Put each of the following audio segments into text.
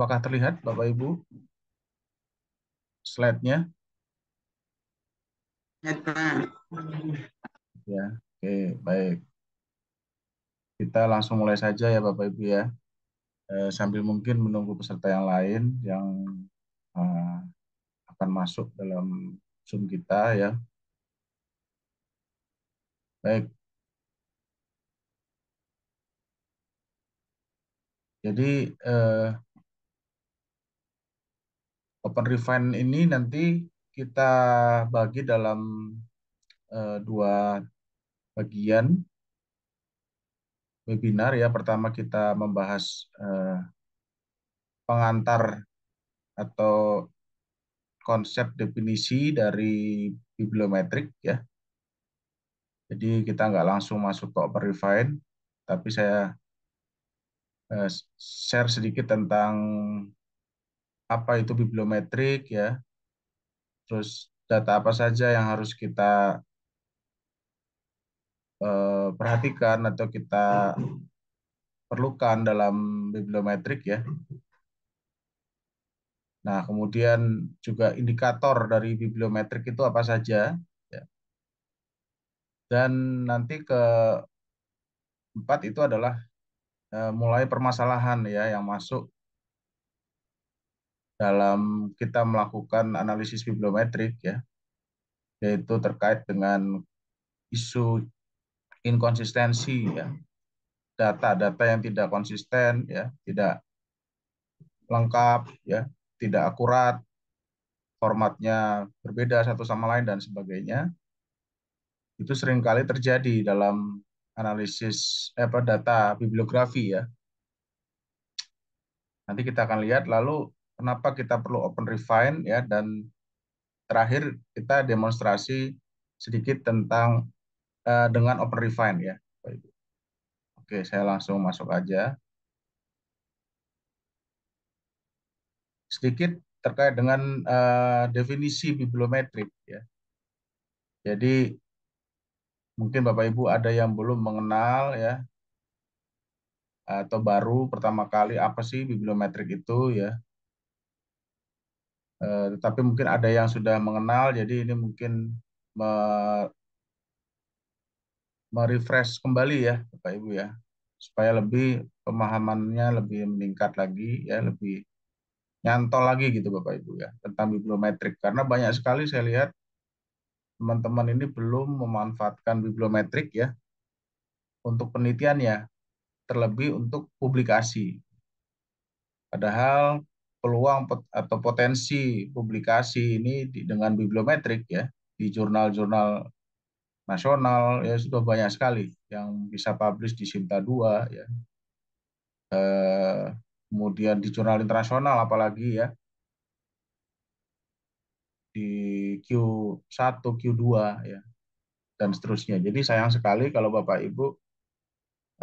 Apakah terlihat Bapak Ibu slide-nya? Ya, Pak. Ya, oke, baik. Kita langsung mulai saja ya Bapak Ibu ya. Sambil mungkin menunggu peserta yang lain yang eh, akan masuk dalam Zoom kita ya. Baik, jadi Open Refine ini nanti kita bagi dalam dua bagian webinar ya. Pertama kita membahas pengantar atau konsep definisi dari bibliometrik ya. Jadi kita nggak langsung masuk ke Open Refine, tapi saya eh, share sedikit tentang apa itu bibliometrik ya, terus data apa saja yang harus kita perhatikan atau kita perlukan dalam bibliometrik ya. Nah, kemudian juga indikator dari bibliometrik itu apa saja ya. Dan nanti keempat itu adalah mulai permasalahan ya yang masuk dalam kita melakukan analisis bibliometrik ya, yaitu terkait dengan isu inkonsistensi ya, data-data yang tidak konsisten ya, tidak lengkap ya, tidak akurat, formatnya berbeda satu sama lain dan sebagainya. Itu seringkali terjadi dalam analisis data bibliografi ya. Nanti kita akan lihat lalu kenapa kita perlu Open Refine ya, dan terakhir kita demonstrasi sedikit tentang dengan Open Refine ya. Oke, saya langsung masuk aja. Sedikit terkait dengan definisi bibliometrik ya. Jadi mungkin Bapak Ibu ada yang belum mengenal ya, atau baru pertama kali apa sih bibliometrik itu ya. Tetapi mungkin ada yang sudah mengenal, jadi ini mungkin merefresh kembali ya Bapak Ibu ya, supaya lebih pemahamannya lebih meningkat lagi ya, lebih nyantol lagi gitu Bapak Ibu ya tentang bibliometrik. Karena banyak sekali saya lihat teman-teman ini belum memanfaatkan bibliometrik ya untuk penelitiannya, terlebih untuk publikasi. Padahal peluang atau potensi publikasi ini dengan bibliometrik ya di jurnal-jurnal nasional ya sudah banyak sekali yang bisa publish di Sinta 2 ya. Kemudian di jurnal internasional apalagi ya di Q1, Q2 ya dan seterusnya. Jadi sayang sekali kalau Bapak Ibu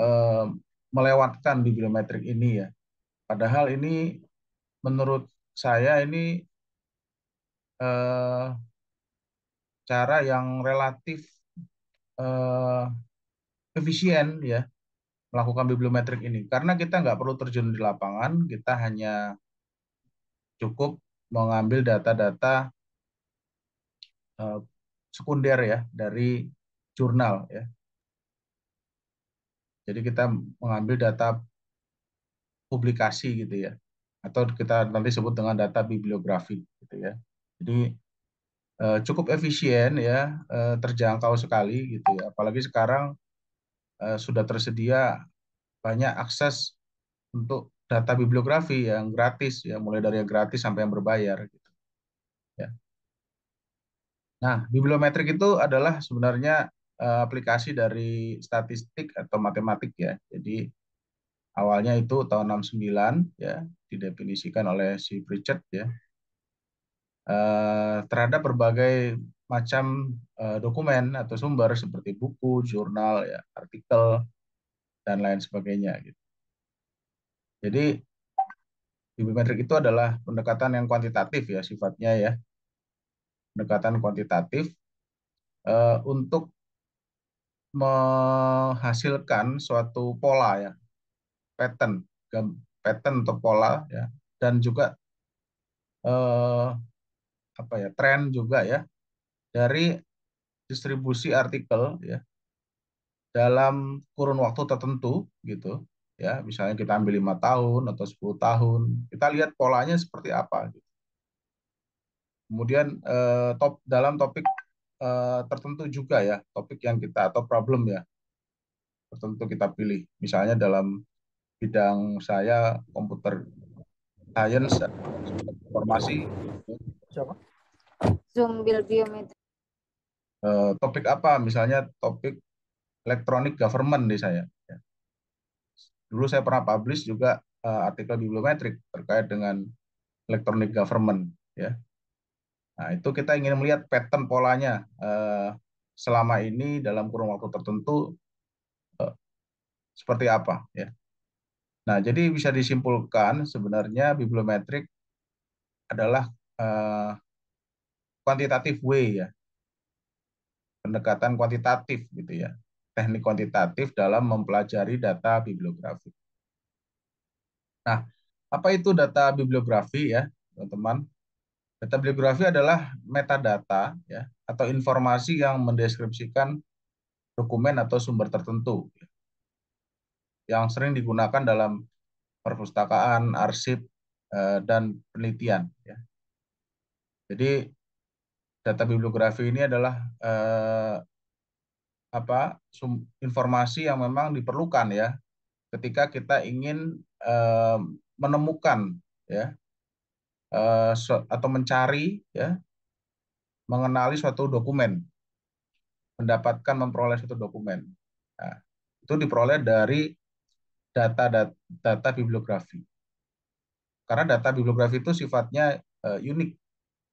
eh, melewatkan bibliometrik ini ya. Padahal ini menurut saya ini eh, cara yang relatif eh, efisien ya melakukan bibliometrik ini karena kita nggak perlu terjun di lapangan, kita hanya cukup mengambil data-data eh, sekunder ya dari jurnal ya. Jadi kita mengambil data publikasi gitu ya, atau kita nanti sebut dengan data bibliografi gitu ya. Jadi cukup efisien ya, terjangkau sekali gitu ya. Apalagi sekarang sudah tersedia banyak akses untuk data bibliografi yang gratis ya, mulai dari yang gratis sampai yang berbayar gitu ya. Nah, bibliometrik itu adalah sebenarnya aplikasi dari statistik atau matematik ya. Jadi awalnya itu tahun 69 ya, didefinisikan oleh si Pritchett ya, terhadap berbagai macam dokumen atau sumber seperti buku, jurnal ya, artikel dan lain sebagainya gitu. Jadi bibliometrik itu adalah pendekatan yang kuantitatif ya sifatnya ya, pendekatan kuantitatif untuk menghasilkan suatu pola ya, pattern, pattern atau pola ya, dan juga eh, apa ya, tren juga ya dari distribusi artikel ya dalam kurun waktu tertentu gitu ya, misalnya kita ambil 5 tahun atau 10 tahun, kita lihat polanya seperti apa gitu. Kemudian dalam topik tertentu juga ya, topik yang kita atau problem ya tertentu kita pilih, misalnya dalam bidang saya komputer science atau sistem informasi, Siapa? Zoom Bill Biometri. topik apa, misalnya topik electronic government di saya ya. Dulu saya pernah publish juga artikel bibliometrik terkait dengan electronic government ya. Nah, itu kita ingin melihat pattern polanya selama ini dalam kurun waktu tertentu eh, seperti apa ya. Nah, jadi bisa disimpulkan sebenarnya bibliometrik adalah eh, quantitative way ya, pendekatan kuantitatif gitu ya. Teknik kuantitatif dalam mempelajari data bibliografi. Nah, apa itu data bibliografi ya, teman-teman? Data bibliografi adalah metadata ya atau informasi yang mendeskripsikan dokumen atau sumber tertentu yang sering digunakan dalam perpustakaan, arsip, dan penelitian. Ya. Jadi data bibliografi ini adalah informasi yang memang diperlukan ya ketika kita ingin menemukan ya atau mencari ya mengenali suatu dokumen, memperoleh suatu dokumen. Nah, itu diperoleh dari data bibliografi. Karena data bibliografi itu sifatnya unik,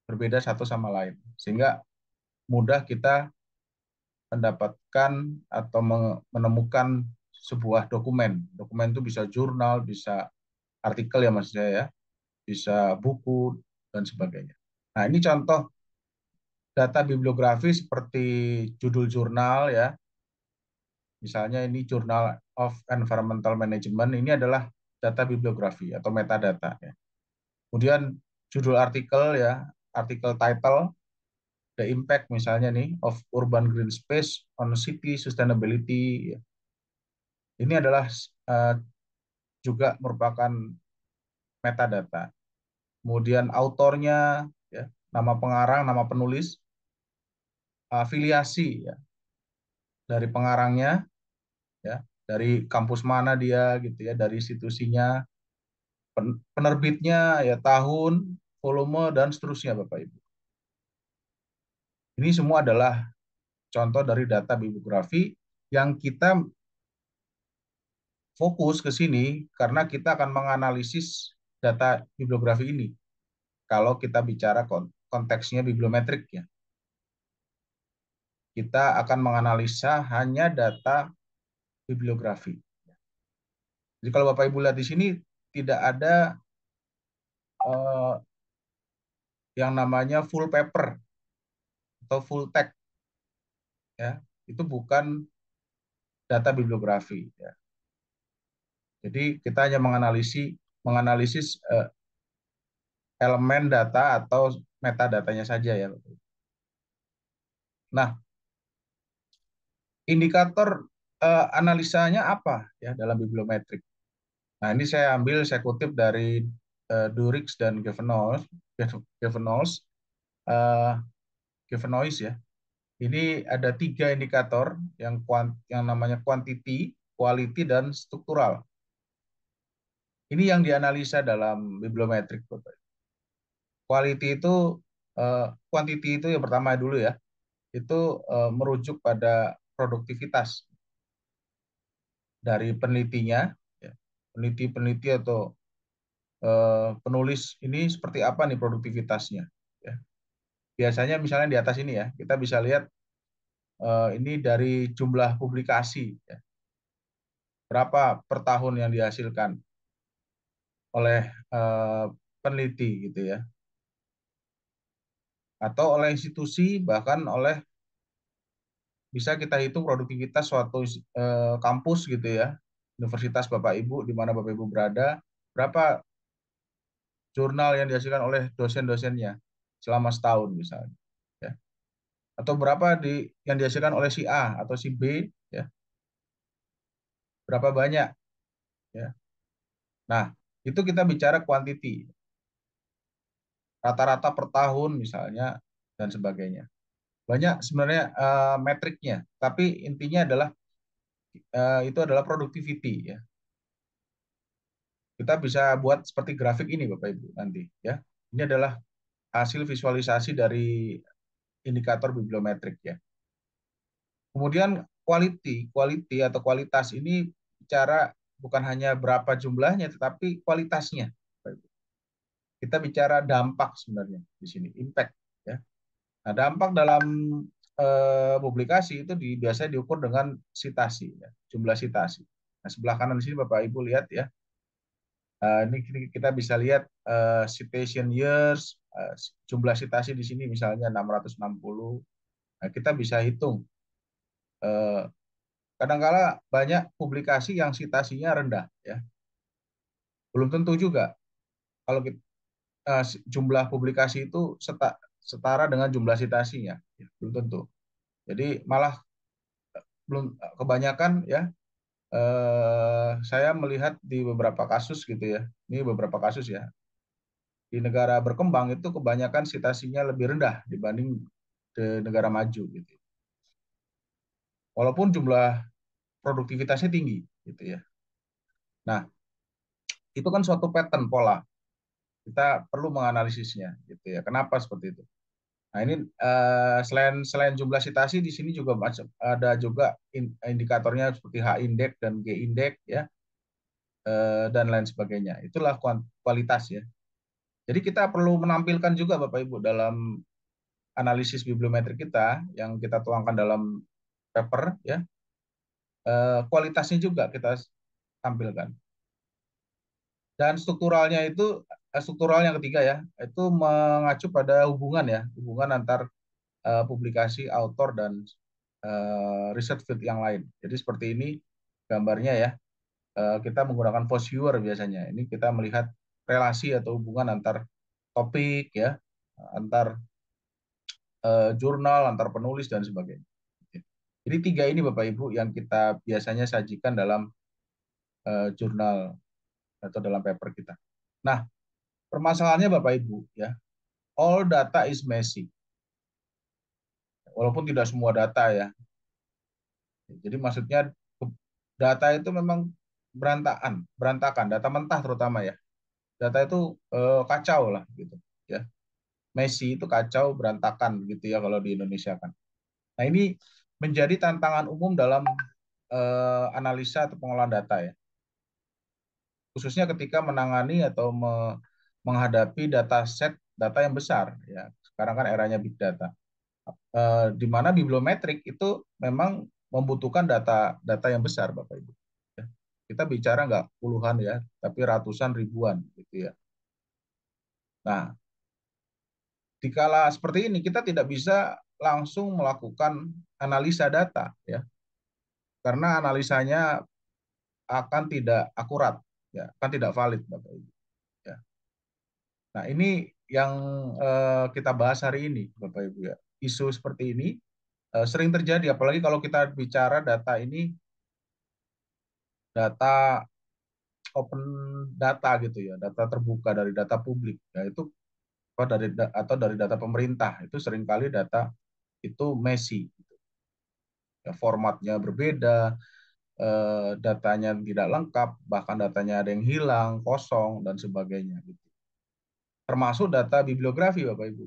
berbeda satu sama lain, sehingga mudah kita mendapatkan atau menemukan sebuah dokumen. Dokumen itu bisa jurnal, bisa artikel ya maksud saya ya, bisa buku dan sebagainya. Nah, ini contoh data bibliografi seperti judul jurnal ya. Misalnya ini Journal of Environmental Management, ini adalah data bibliografi atau metadata ya. Kemudian judul artikel ya, artikel title, the impact misalnya nih of urban green space on city sustainability. Ini adalah uh, juga merupakan metadata. Kemudian autornya, ya, nama pengarang, nama penulis, afiliasi ya, dari pengarangnya, ya, dari kampus mana dia, gitu ya, dari institusinya, penerbitnya, ya, tahun, volume dan seterusnya, Bapak Ibu. Ini semua adalah contoh dari data bibliografi yang kita fokus ke sini karena kita akan menganalisis data bibliografi ini. Kalau kita bicara konteksnya bibliometrik ya, kita akan menganalisa hanya data bibliografi. Jadi kalau Bapak Ibu lihat di sini tidak ada eh, yang namanya full paper atau full text ya. Itu bukan data bibliografi ya. Jadi kita hanya menganalisis elemen data atau metadatanya saja ya. Nah, indikator analisanya apa ya dalam bibliometrik? Nah, ini saya kutip dari Durix dan Gavenols, eh, Gavenois ya. Ini ada 3 indikator yang namanya quantity, quality, dan struktural. Ini yang dianalisa dalam bibliometrik, Bapak. Quality itu, quantity itu yang pertama dulu ya, itu merujuk pada produktivitas dari penelitinya, ya. Peneliti-peneliti atau penulis ini seperti apa nih produktivitasnya. Ya. Biasanya misalnya di atas ini ya, kita bisa lihat ini dari jumlah publikasi, ya. Berapa per tahun yang dihasilkan oleh peneliti gitu ya, atau oleh institusi, bahkan oleh bisa kita hitung produktivitas suatu kampus gitu ya, universitas Bapak Ibu di mana Bapak Ibu berada, berapa jurnal yang dihasilkan oleh dosen-dosennya selama setahun misalnya, ya. Atau berapa yang dihasilkan oleh si A atau si B, ya, berapa banyak, ya. Nah, itu kita bicara quantity, rata-rata per tahun misalnya dan sebagainya. Banyak sebenarnya metriknya, tapi intinya adalah itu adalah productivity, ya. Kita bisa buat seperti grafik ini Bapak Ibu nanti, ya. Ini adalah hasil visualisasi dari indikator bibliometrik, ya. Kemudian quality atau kualitas ini bicara bukan hanya berapa jumlahnya tetapi kualitasnya. Kita bicara dampak sebenarnya di sini, impact, ya. Nah, dampak dalam publikasi itu biasanya diukur dengan citasi, ya, jumlah citasi. Nah, sebelah kanan di sini Bapak Ibu lihat, ya. Ini kita bisa lihat citation years, jumlah citasi di sini misalnya 660. Nah, kita bisa hitung. Eh, Kadangkala banyak publikasi yang citasinya rendah, ya. Belum tentu juga kalau jumlah publikasi itu setara dengan jumlah citasinya, ya, belum tentu. Jadi malah belum kebanyakan, ya, saya melihat di beberapa kasus gitu, ya. Ini beberapa kasus, ya. Di negara berkembang itu kebanyakan citasinya lebih rendah dibanding ke negara maju gitu. Walaupun jumlah produktivitasnya tinggi gitu, ya. Nah, itu kan suatu pattern pola. Kita perlu menganalisisnya gitu, ya. Kenapa seperti itu? Nah, ini selain jumlah citasi di sini juga ada juga indikatornya seperti H index dan G index, ya, dan lain sebagainya. Itulah kualitas, ya. Jadi kita perlu menampilkan juga Bapak Ibu dalam analisis bibliometrik kita yang kita tuangkan dalam paper, ya, kualitasnya juga kita tampilkan. Dan struktural yang ketiga, ya, itu mengacu pada hubungan antar publikasi, author dan research field yang lain. Jadi seperti ini gambarnya, ya. Kita menggunakan post viewer biasanya. Ini kita melihat relasi atau hubungan antar topik, ya, antar jurnal, antar penulis dan sebagainya. Jadi tiga ini Bapak Ibu yang kita biasanya sajikan dalam jurnal atau dalam paper kita. Nah, permasalahannya Bapak Ibu, ya, all data is messy. Walaupun tidak semua data, ya. Jadi maksudnya data itu memang berantakan, data mentah terutama, ya. Data itu kacau lah gitu, ya. Messy itu kacau, berantakan gitu, ya, kalau di Indonesia kan. Nah, ini menjadi tantangan umum dalam analisa atau pengolahan data, ya. Khususnya ketika menangani atau menghadapi data yang besar, ya. Sekarang kan eranya big data. Di mana bibliometrik itu memang membutuhkan data yang besar, Bapak Ibu. Ya. Kita bicara nggak puluhan, ya, tapi ratusan ribuan gitu, ya. Nah, dikala seperti ini kita tidak bisa langsung melakukan analisa data, ya, karena analisanya akan tidak akurat, ya, akan tidak valid, Bapak Ibu. Ya. Nah, ini yang kita bahas hari ini, Bapak Ibu, ya. Isu seperti ini sering terjadi, apalagi kalau kita bicara data ini, data open data gitu, ya, data terbuka dari data publik, ya, itu atau dari data pemerintah, itu seringkali data itu messy, ya, formatnya berbeda, datanya tidak lengkap, bahkan datanya ada yang hilang, kosong dan sebagainya gitu. Termasuk data bibliografi Bapak Ibu.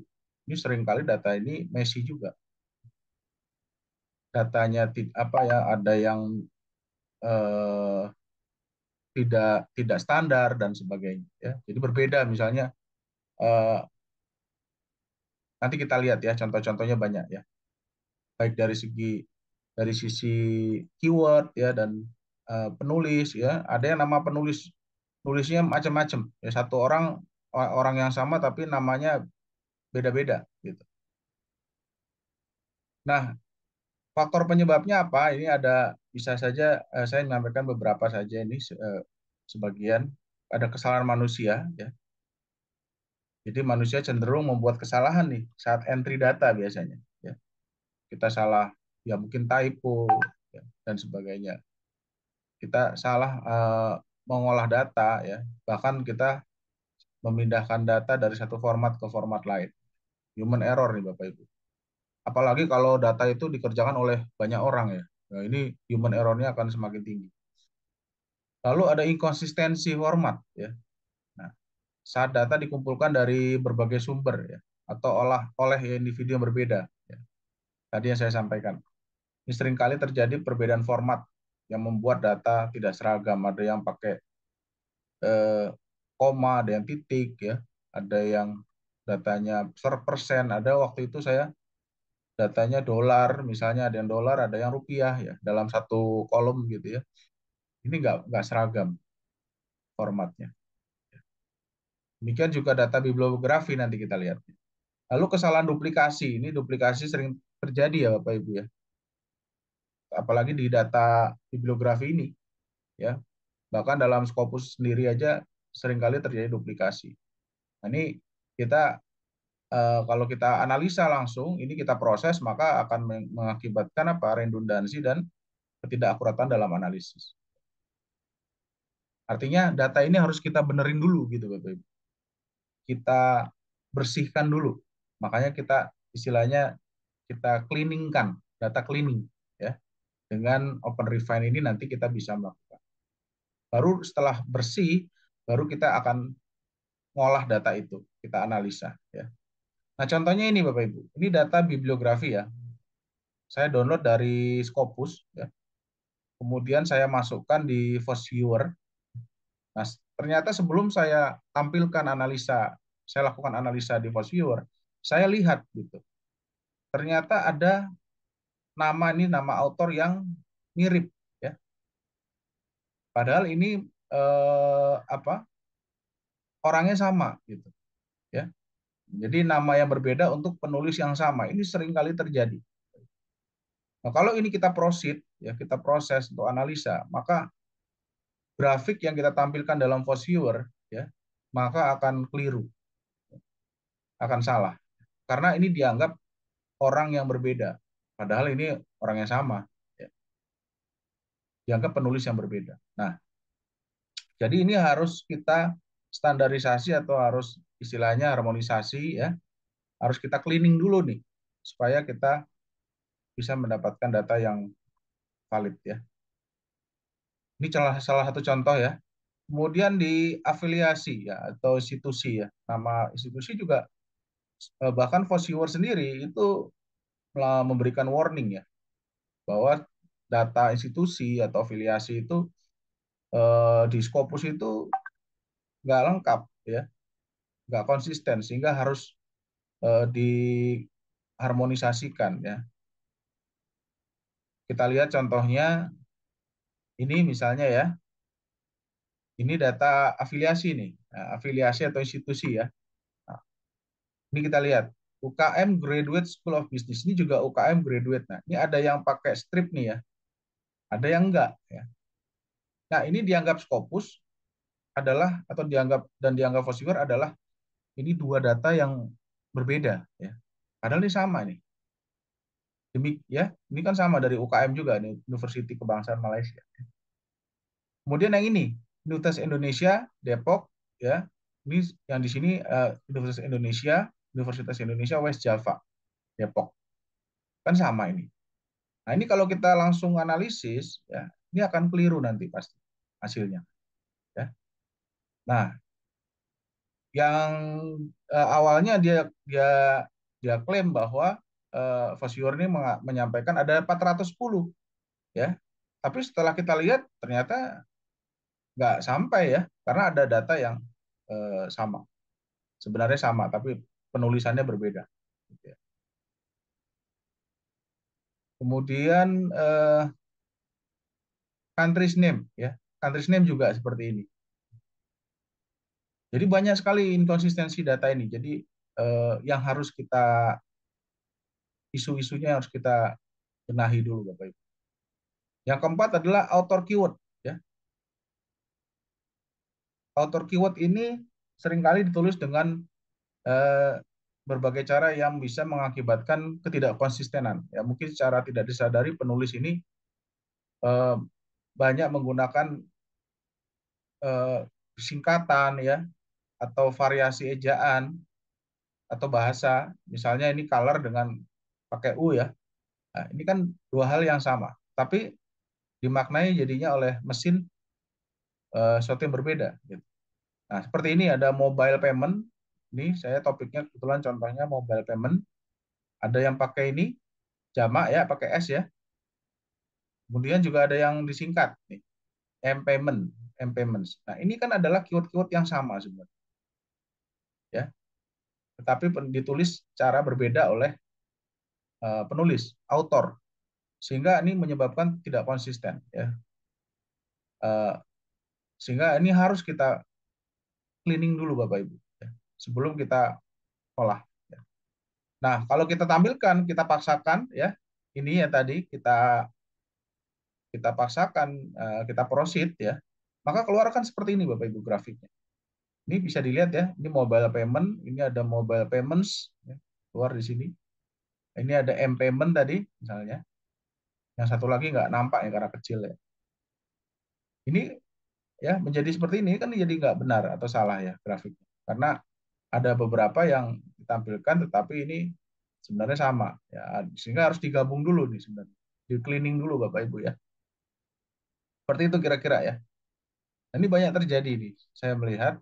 Ini seringkali data ini messy juga. Datanya apa, ya, ada yang eh, tidak standar dan sebagainya, ya. Jadi berbeda misalnya, eh, nanti kita lihat, ya, contoh-contohnya banyak, ya. Baik dari sisi keyword, ya, dan penulis, ya. Ada yang nama nulisnya macam-macam, ya, satu orang yang sama tapi namanya beda-beda gitu. Nah, faktor penyebabnya apa? Ini bisa saja saya menyampaikan beberapa saja ini, sebagian ada kesalahan manusia, ya. Jadi manusia cenderung membuat kesalahan nih saat entry data biasanya. Ya. Kita salah, ya mungkin typo ya, dan sebagainya. Kita salah mengolah data ya, bahkan kita memindahkan data dari satu format ke format lain. Human error nih Bapak Ibu. Apalagi kalau data itu dikerjakan oleh banyak orang ya. Nah, ini human errornya akan semakin tinggi. Lalu ada inkonsistensi format ya. Nah, saat data dikumpulkan dari berbagai sumber ya atau oleh individu yang berbeda ya. Tadi yang saya sampaikan. Ini seringkali terjadi perbedaan format yang membuat data tidak seragam. Ada yang pakai eh, koma, ada yang titik ya, ada yang datanya persen. Ada waktu itu saya datanya dolar, misalnya ada yang dolar, ada yang rupiah ya dalam satu kolom gitu ya. Ini nggak seragam formatnya. Demikian juga data bibliografi nanti kita lihat. Lalu kesalahan duplikasi, ini duplikasi sering terjadi ya Bapak Ibu ya. Apalagi di data bibliografi ini ya. Bahkan dalam Scopus sendiri aja seringkali terjadi duplikasi. Nah, ini kita kalau kita analisa langsung, ini kita proses maka akan mengakibatkan apa? Redundansi dan ketidakakuratan dalam analisis. Artinya data ini harus kita benerin dulu gitu Bapak Ibu. Kita bersihkan dulu. Makanya kita istilahnya kita cleaningkan, data cleaning ya. Dengan Open Refine ini nanti kita bisa melakukan. Baru setelah bersih, baru kita akan ngolah data itu, kita analisa ya. Nah, contohnya ini Bapak Ibu. Ini data bibliografi ya. Saya download dari Scopus ya. Kemudian saya masukkan di FOSS-Viewer. Nah, ternyata sebelum saya tampilkan analisa, saya lakukan analisa di FOSS-Viewer, saya lihat gitu. Ternyata ada nama author yang mirip ya. Padahal ini apa? Orangnya sama gitu ya. Jadi nama yang berbeda untuk penulis yang sama. Ini sering kali terjadi. Nah, kalau ini kita proceed ya, kita proses untuk analisa, maka grafik yang kita tampilkan dalam Force Viewer ya, maka akan keliru, akan salah. Karena ini dianggap orang yang berbeda. Padahal ini orang yang sama ya. Dianggap penulis yang berbeda. Nah, jadi ini harus kita standarisasi atau harus istilahnya harmonisasi ya. Harus kita cleaning dulu nih supaya kita bisa mendapatkan data yang valid ya. Ini salah satu contoh ya. Kemudian di afiliasi ya atau institusi ya. Nama institusi juga bahkan Fosviewer sendiri itu memberikan warning ya bahwa data institusi atau afiliasi itu di Scopus itu nggak lengkap ya, nggak konsisten sehingga harus diharmonisasikan ya. Kita lihat contohnya ini misalnya ya, ini data afiliasi nih, nah, afiliasi atau institusi ya. Nah, ini kita lihat UKM Graduate School of Business ini juga UKM Graduate. Nah, ini ada yang pakai strip nih ya, ada yang enggak ya. Nah, ini dianggap Scopus adalah atau dianggap Fosviewer adalah ini dua data yang berbeda ya. Padahal ini sama nih. Demi ya, ini kan sama dari UKM juga nih, University Kebangsaan Malaysia. Kemudian yang ini, Universitas Indonesia Depok ya. Ini yang di sini Universitas Indonesia West Java Depok. Kan sama ini. Nah, ini kalau kita langsung analisis ya, ini akan keliru nanti pasti hasilnya ya. Nah, yang awalnya dia dia dia klaim bahwa Fosviewer ini menyampaikan ada 410 ya. Tapi setelah kita lihat ternyata nggak sampai ya, karena ada data yang sama. Sebenarnya sama, tapi penulisannya berbeda. Gitu ya. Kemudian country's name ya, country's name juga seperti ini. Jadi banyak sekali inkonsistensi data ini. Jadi yang harus kita isu-isunya harus kita benahi dulu Bapak Ibu. Yang keempat adalah author keyword ya. Author keyword ini seringkali ditulis dengan eh, berbagai cara yang bisa mengakibatkan ketidakkonsistenan. Ya, mungkin secara tidak disadari penulis ini eh, banyak menggunakan eh, singkatan ya atau variasi ejaan atau bahasa. Misalnya ini color dengan pakai U ya. Nah, ini kan dua hal yang sama, tapi dimaknai jadinya oleh mesin sesuatu yang berbeda. Gitu. Nah, seperti ini ada mobile payment. Ini saya topiknya kebetulan contohnya mobile payment. Ada yang pakai ini jamak ya, pakai S ya. Kemudian juga ada yang disingkat nih, M-payment, M-payments. Nah, ini kan adalah keyword-keyword yang sama sebenarnya, ya. Tetapi ditulis cara berbeda oleh penulis, autor, sehingga ini menyebabkan tidak konsisten, ya. Eh, Sehingga ini harus kita cleaning dulu, Bapak Ibu, ya, sebelum kita olah. Ya. Nah, kalau kita tampilkan, kita paksakan, ya, ini ya tadi kita kita paksakan, kita proceed, ya, maka keluarkan seperti ini, Bapak Ibu, grafiknya. Ini bisa dilihat ya, ini mobile payment, ini ada mobile payments, ya, keluar di sini. Ini ada M-payment tadi, misalnya. Yang satu lagi nggak nampak ya karena kecil ya. Ini ya menjadi seperti ini kan jadi nggak benar atau salah ya grafiknya. Karena ada beberapa yang ditampilkan tetapi ini sebenarnya sama ya, sehingga harus digabung dulu nih sebenarnya. Di cleaning dulu Bapak Ibu ya. Seperti itu kira-kira ya. Nah, ini banyak terjadi nih. Saya melihat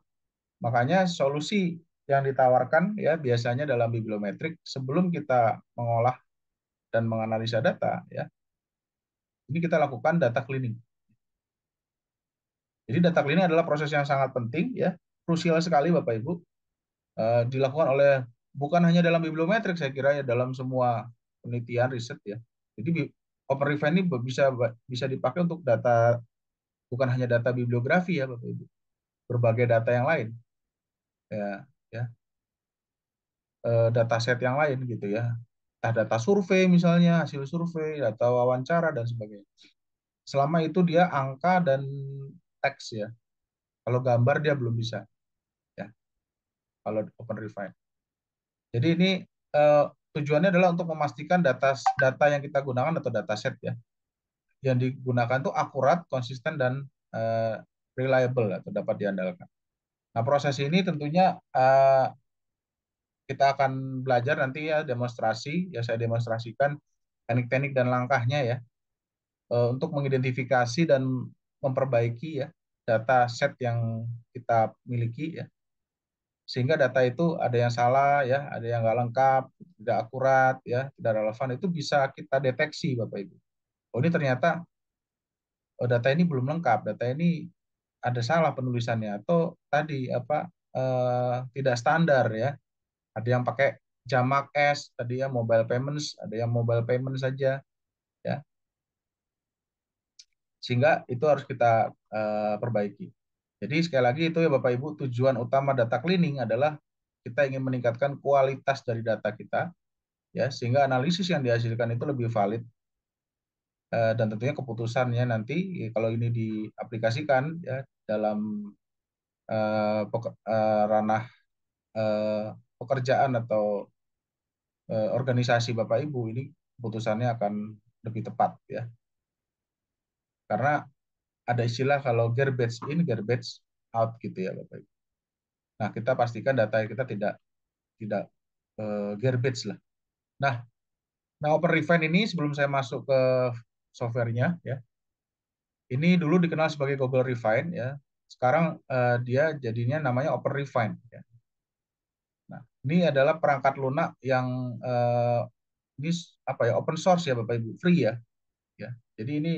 makanya solusi yang ditawarkan ya biasanya dalam bibliometrik sebelum kita mengolah dan menganalisa data ya, ini kita lakukan data cleaning. Jadi data cleaning adalah proses yang sangat penting ya, krusial sekali Bapak Ibu, dilakukan oleh bukan hanya dalam bibliometrik saya kira ya, dalam semua penelitian riset ya. Jadi OpenRefine ini bisa bisa dipakai untuk data, bukan hanya data bibliografi ya Bapak Ibu, berbagai data yang lain ya, ya, data set yang lain gitu ya. Entah data survei misalnya, hasil survei, data wawancara dan sebagainya. Selama itu dia angka dan teks ya. Kalau gambar dia belum bisa ya, kalau OpenRefine. Jadi ini eh, tujuannya adalah untuk memastikan data data yang kita gunakan atau data set ya, yang digunakan itu akurat, konsisten dan eh, reliable atau dapat diandalkan. Nah, proses ini tentunya kita akan belajar nanti ya demonstrasi, ya saya demonstrasikan teknik-teknik dan langkahnya ya, untuk mengidentifikasi dan memperbaiki ya data set yang kita miliki ya, sehingga data itu ada yang salah ya, ada yang nggak lengkap, tidak akurat ya, tidak relevan, itu bisa kita deteksi Bapak Ibu. Oh ini ternyata data ini belum lengkap, data ini ada salah penulisannya atau tadi apa tidak standar ya. Ada yang pakai jamak S tadi ya mobile payments, ada yang mobile payment saja ya. Sehingga itu harus kita perbaiki. Jadi sekali lagi itu ya Bapak Ibu, tujuan utama data cleaning adalah kita ingin meningkatkan kualitas dari data kita ya, sehingga analisis yang dihasilkan itu lebih valid, dan tentunya keputusannya nanti kalau ini diaplikasikan ya dalam ranah eh, pekerjaan atau organisasi Bapak Ibu, ini keputusannya akan lebih tepat ya, karena ada istilah kalau garbage in garbage out gitu ya Bapak Ibu. Nah, kita pastikan data kita tidak tidak garbage lah. Nah, Open Refine ini sebelum saya masuk ke softwarenya ya, ini dulu dikenal sebagai Google Refine ya. Sekarang dia jadinya namanya Open Refine ya. Nah, ini adalah perangkat lunak yang ini apa ya, open source ya Bapak Ibu, free ya. Ya. Jadi ini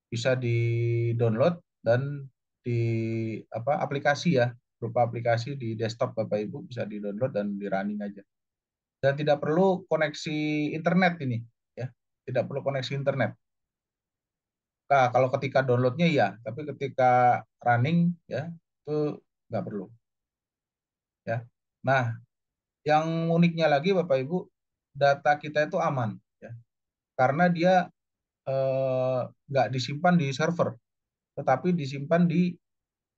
bisa di-download dan di apa aplikasi ya, berupa aplikasi di desktop Bapak Ibu bisa di-download dan di-running aja. Dan tidak perlu koneksi internet ini ya. Tidak perlu koneksi internet. Nah, kalau ketika downloadnya ya, tapi ketika running ya itu nggak perlu ya. Nah, yang uniknya lagi Bapak Ibu, data kita itu aman ya, karena dia nggak disimpan di server, tetapi disimpan di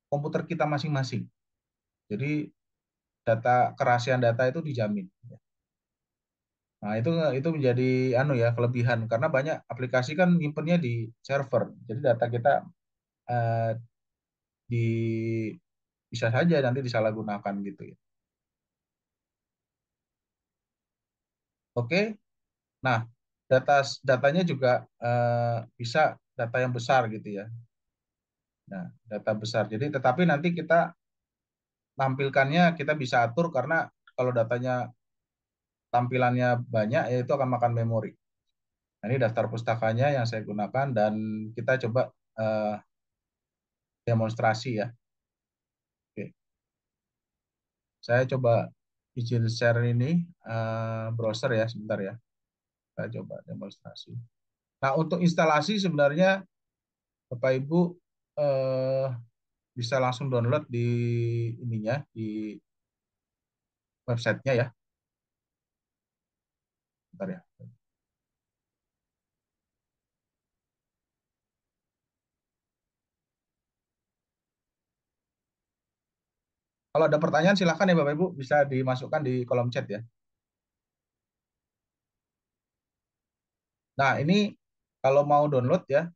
komputer kita masing-masing. Jadi kerahasiaan data itu dijamin. Nah, itu menjadi anu ya kelebihan karena banyak aplikasi kan nyimpennya di server. Jadi data kita eh, di bisa saja nanti disalahgunakan gitu ya. Oke. Nah, datanya juga bisa data yang besar gitu ya. Nah, data besar. Jadi tetapi nanti kita tampilkannya kita bisa atur karena kalau datanya tampilannya banyak ya itu akan makan memori. Nah, ini daftar pustakanya yang saya gunakan dan kita coba eh, demonstrasi ya. Oke, saya coba izin share ini browser ya sebentar ya. Saya coba demonstrasi. Nah, untuk instalasi sebenarnya Bapak Ibu eh, bisa langsung download di ininya di websitenya ya. Bentar ya. Kalau ada pertanyaan silakan ya Bapak Ibu bisa dimasukkan di kolom chat ya. Nah, ini kalau mau download ya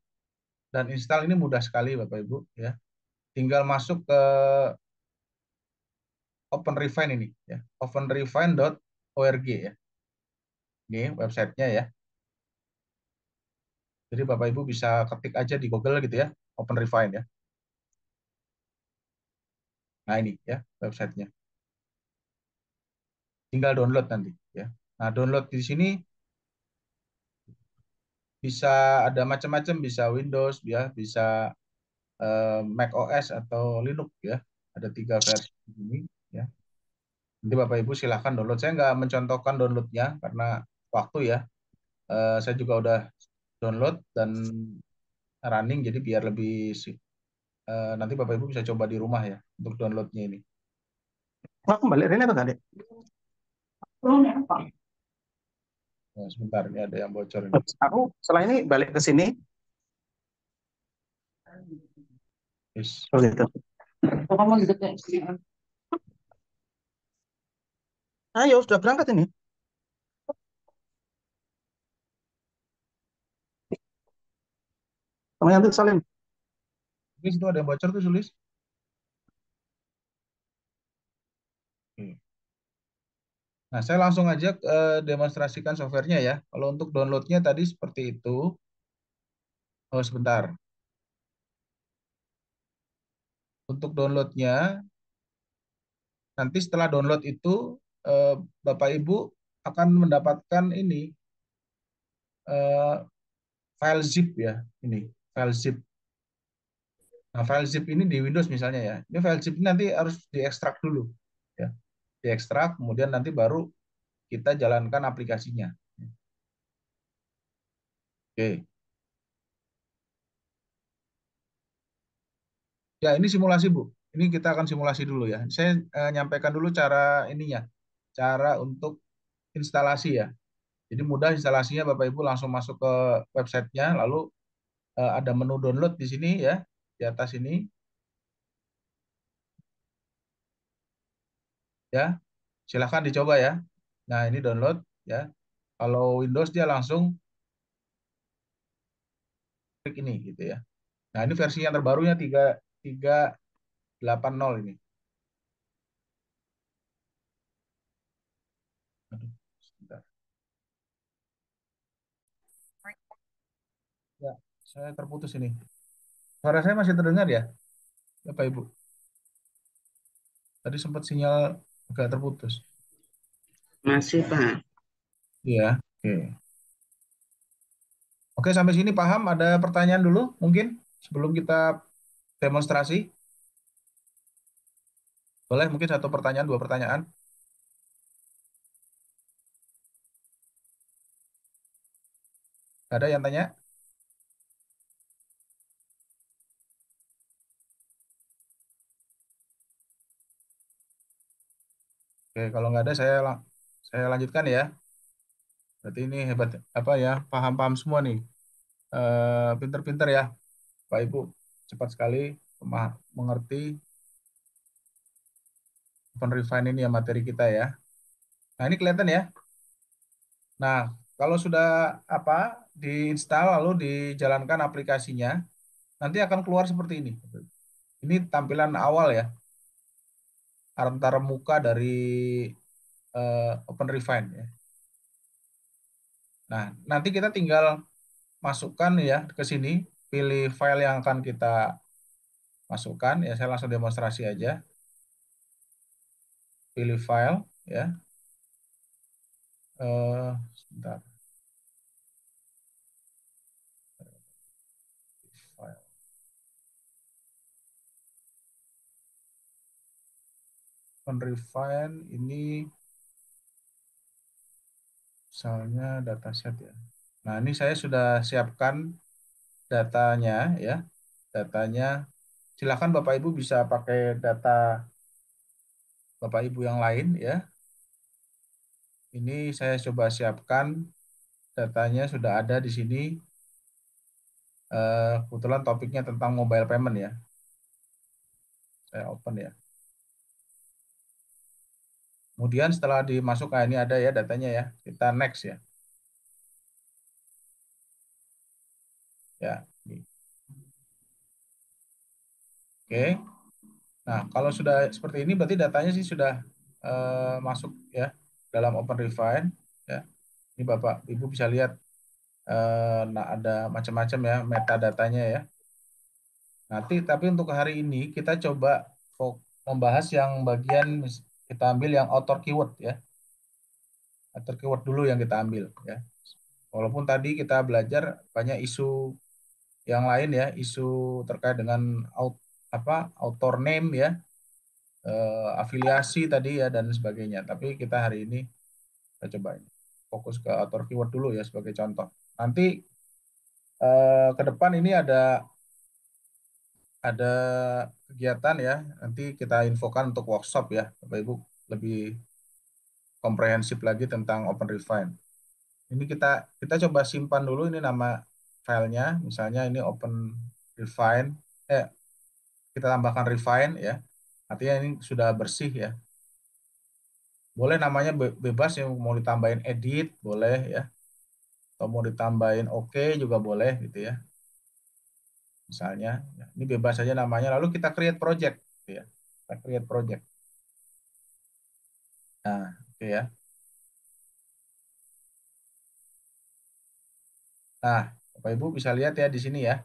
dan install ini mudah sekali Bapak Ibu ya. Tinggal masuk ke OpenRefine ini ya. openrefine.org ya. Ini websitenya ya. Jadi Bapak Ibu bisa ketik aja di Google gitu ya, OpenRefine ya. Nah, ini ya websitenya. Tinggal download nanti ya. Nah, download di sini bisa ada macam-macam, bisa Windows ya, bisa Mac OS atau Linux ya. Ada 3 versi di sini ya. Nanti Bapak Ibu silahkan download. Saya nggak mencontohkan downloadnya karena waktu ya. Saya juga udah download dan running, jadi biar lebih nanti Bapak Ibu bisa coba di rumah ya untuk downloadnya ini. Wah, kembali Rene atau enggak, Dek? Nah, sebentar, ini ada yang bocor ini. Aku setelah ini balik ke sini. Yes. Oh gitu. Ayo, sudah berangkat ini. Kamu nanti salin. Di situ ada yang bocor tuh tulis. Oke. Nah, saya langsung aja demonstrasikan softwarenya ya. Kalau untuk downloadnya tadi seperti itu. Oh, sebentar. Untuk downloadnya, nanti setelah download itu, eh, Bapak Ibu akan mendapatkan ini, eh, file zip ya. Ini, file zip. Nah, file zip ini di Windows misalnya ya. Ini file zip ini nanti harus diekstrak dulu. Ya, diekstrak, kemudian nanti baru kita jalankan aplikasinya. Oke. Ya, ini simulasi, Bu. Ini kita akan simulasi dulu ya. Saya nyampaikan dulu cara ininya, cara untuk instalasi ya. Jadi mudah instalasinya, Bapak Ibu langsung masuk ke websitenya, lalu ada menu download di sini ya, di atas ini ya. Silahkan dicoba ya. Nah, ini download ya. Kalau Windows dia langsung klik ini gitu ya. Nah, ini versi yang terbarunya 3.3.80 ini. Aduh, sebentar. Ya, saya terputus ini. Suara saya masih terdengar ya, Bapak Ibu? Tadi sempat sinyal agak terputus. Masih, Pak. Iya, oke. Oke, sampai sini paham? Ada pertanyaan dulu mungkin sebelum kita demonstrasi? Boleh mungkin satu pertanyaan, dua pertanyaan? Ada yang tanya? Oke, kalau nggak ada saya lanjutkan ya. Berarti ini hebat apa ya? Paham-paham semua nih. Pinter-pinter ya, Pak Ibu. Cepat sekali mengerti Open Refine ini ya materi kita ya. Nah, ini kelihatan ya. Nah, kalau sudah diinstal lalu dijalankan aplikasinya, nanti akan keluar seperti ini. Ini tampilan awal ya, antara muka dari Open Refine ya. Nah, nanti kita tinggal masukkan ya ke sini, pilih file yang akan kita masukkan ya. Saya langsung demonstrasi aja. Pilih file ya. Sebentar. File. Open Refine ini misalnya dataset ya. Nah, ini saya sudah siapkan datanya ya. Datanya silakan Bapak Ibu bisa pakai data Bapak Ibu yang lain ya. Ini saya coba siapkan datanya sudah ada di sini. Kebetulan topiknya tentang mobile payment ya. Saya open ya. Kemudian setelah dimasukkan ini ada ya datanya ya. Kita next ya. Ya. Ini. Oke. Nah, kalau sudah seperti ini berarti datanya sih sudah masuk ya dalam Open Refine ya. Ini Bapak Ibu bisa lihat nah ada macam-macam ya metadatanya ya. Nanti tapi untuk hari ini kita coba membahas yang bagian kita ambil yang author keyword ya. Author keyword dulu yang kita ambil ya. Walaupun tadi kita belajar banyak isu yang lain ya, isu terkait dengan author name ya, afiliasi tadi ya dan sebagainya. Tapi kita hari ini kita coba ini fokus ke author keyword dulu ya sebagai contoh. Nanti ke depan ini ada kegiatan ya, nanti kita infokan untuk workshop ya, Bapak Ibu lebih komprehensif lagi tentang Open Refine. Ini kita coba simpan dulu ini nama filenya, misalnya ini Open Refine, kita tambahkan Refine ya, artinya ini sudah bersih ya. Boleh namanya bebas yang mau ditambahin edit boleh ya, atau mau ditambahin OK juga boleh gitu ya. Misalnya, ya, ini bebas saja namanya. Lalu kita create project, gitu ya. Kita create project. Nah, oke ya. Nah, Bapak Ibu bisa lihat ya di sini ya.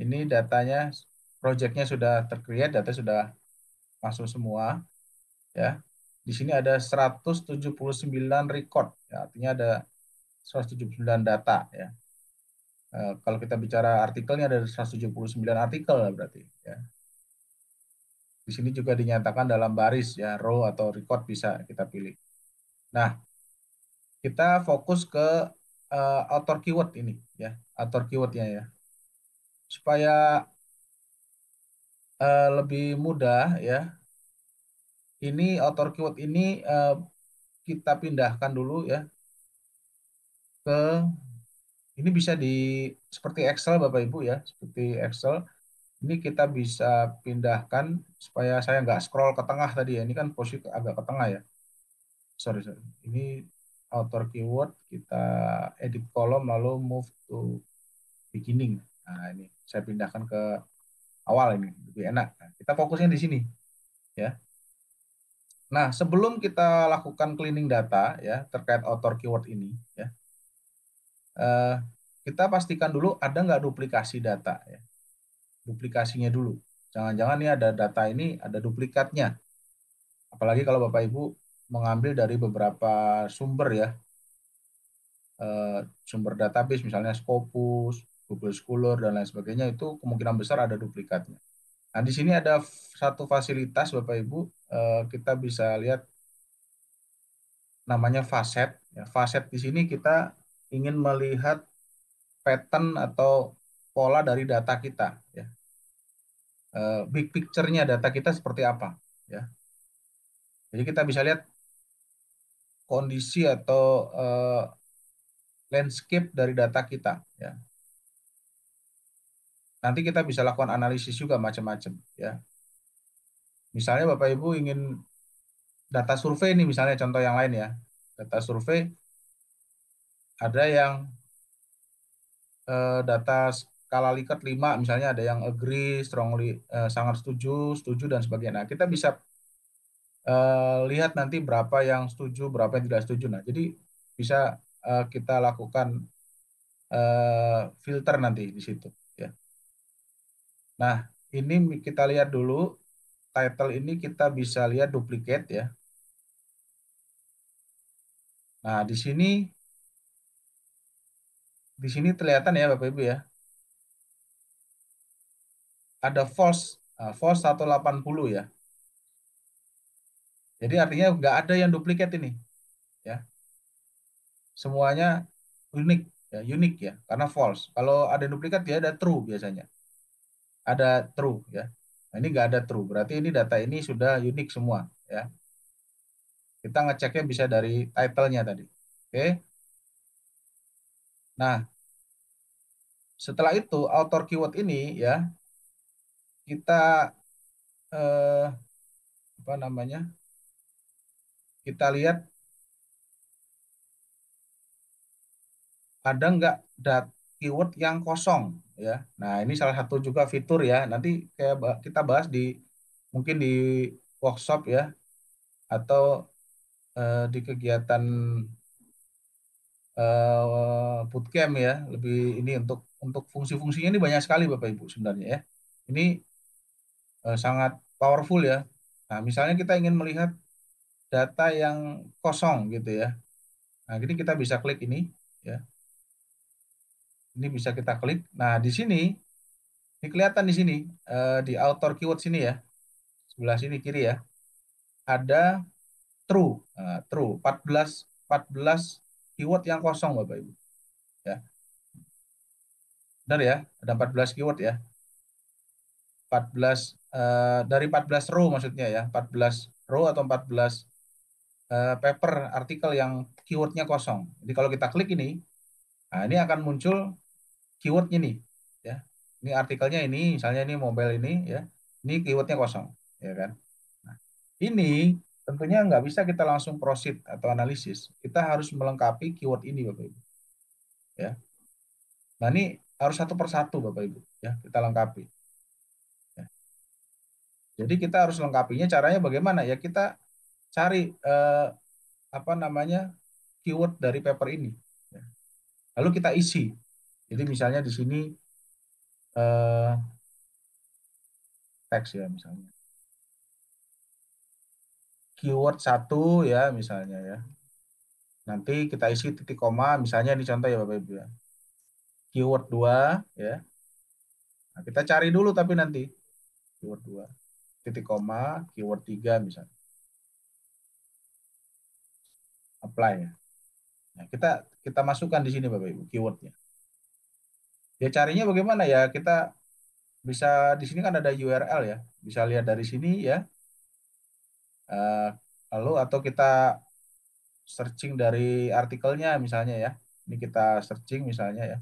Ini datanya, projectnya sudah tercreate, data sudah masuk semua. Ya, di sini ada 179 record, ya, artinya ada 179 data ya. Kalau kita bicara artikelnya ada 179 artikel berarti ya. Di sini juga dinyatakan dalam baris ya, row atau record bisa kita pilih. Nah, kita fokus ke author keyword ini ya, author keywordnya ya, supaya lebih mudah ya. Ini author keyword ini kita pindahkan dulu ya ke ini bisa seperti Excel Bapak Ibu ya, seperti Excel. Ini kita bisa pindahkan supaya saya nggak scroll ke tengah tadi ya. Ini kan posisi agak ke tengah ya. Sorry. Ini author keyword kita edit kolom lalu move to beginning. Nah ini saya pindahkan ke awal ini lebih enak. Nah, kita fokusnya di sini ya. Nah, sebelum kita lakukan cleaning data ya terkait author keyword ini ya, eh, kita pastikan dulu ada nggak duplikasi data ya. Duplikasinya dulu. Jangan-jangan nih ada data ini ada duplikatnya. Apalagi kalau Bapak Ibu mengambil dari beberapa sumber ya, sumber database misalnya Scopus, Google Scholar dan lain sebagainya itu kemungkinan besar ada duplikatnya. Nah, di sini ada satu fasilitas Bapak Ibu, kita bisa lihat namanya facet. Ya, facet di sini kita ingin melihat pattern atau pola dari data kita. Ya. Big picture-nya data kita seperti apa. Ya. Jadi kita bisa lihat kondisi atau landscape dari data kita. Ya. Nanti kita bisa lakukan analisis juga macam-macam. Ya. Misalnya Bapak Ibu ingin data survei ini misalnya contoh yang lain ya. Data survei ada yang data skala Likert 5 misalnya ada yang agree, strongly, sangat setuju, setuju dan sebagainya. Nah, kita bisa lihat nanti berapa yang setuju, berapa yang tidak setuju. Nah, jadi bisa kita lakukan filter nanti di situ ya. Nah, ini kita lihat dulu title ini kita bisa lihat duplicate ya. Nah, di sini kelihatan ya Bapak Ibu ya. Ada false 180 ya. Jadi artinya nggak ada yang duplikat ini ya. Semuanya unik ya, unik ya karena false. Kalau ada yang duplikat ya ada true biasanya. Ada true ya. Nah, ini nggak ada true. Berarti ini data ini sudah unik semua ya. Kita ngeceknya bisa dari title-nya tadi. Oke. Nah, setelah itu author keyword ini ya kita eh, apa namanya? Kita lihat ada nggak keyword yang kosong ya. Nah, ini salah satu juga fitur ya. Nanti kayak kita bahas mungkin di workshop ya atau di kegiatan bootcamp ya. Lebih ini untuk fungsi-fungsinya ini banyak sekali Bapak Ibu sebenarnya ya. Ini sangat powerful ya. Nah, misalnya kita ingin melihat data yang kosong gitu ya. Nah, jadi kita bisa klik ini ya. Ini bisa kita klik. Nah, di sini ini kelihatan di sini di author keyword sini ya. Sebelah sini kiri ya. Ada true. Nah, true 14 keyword yang kosong Bapak Ibu. Ya. Benar ya? Ada 14 keyword ya. 14 dari 14 row maksudnya ya. 14 row atau 14 paper artikel yang keywordnya kosong. Jadi kalau kita klik ini, nah ini akan muncul keywordnya nih, ya. Ini artikelnya ini, misalnya ini mobile ini, ya. Ini keywordnya kosong, ya kan. Nah, ini tentunya nggak bisa kita langsung proceed atau analisis. Kita harus melengkapi keyword ini, Bapak Ibu. Ya. Nah ini harus satu persatu, Bapak Ibu, ya kita lengkapi. Ya. Jadi kita harus lengkapinya. Caranya bagaimana? Ya kita cari apa namanya keyword dari paper ini. Ya. Lalu kita isi. Jadi misalnya di sini eh, teks ya misalnya. Keyword satu ya misalnya ya. Nanti kita isi titik koma, misalnya ini contoh ya Bapak Ibu ya. Keyword 2 ya. Nah, kita cari dulu tapi nanti keyword 2 titik koma, keyword 3 misalnya. Apply ya. Nah, kita kita masukkan di sini Bapak Ibu keywordnya. Ya carinya bagaimana ya? Kita bisa di sini kan ada URL ya. Bisa lihat dari sini ya. Eh, lalu atau kita searching dari artikelnya misalnya ya. Ini kita searching misalnya ya.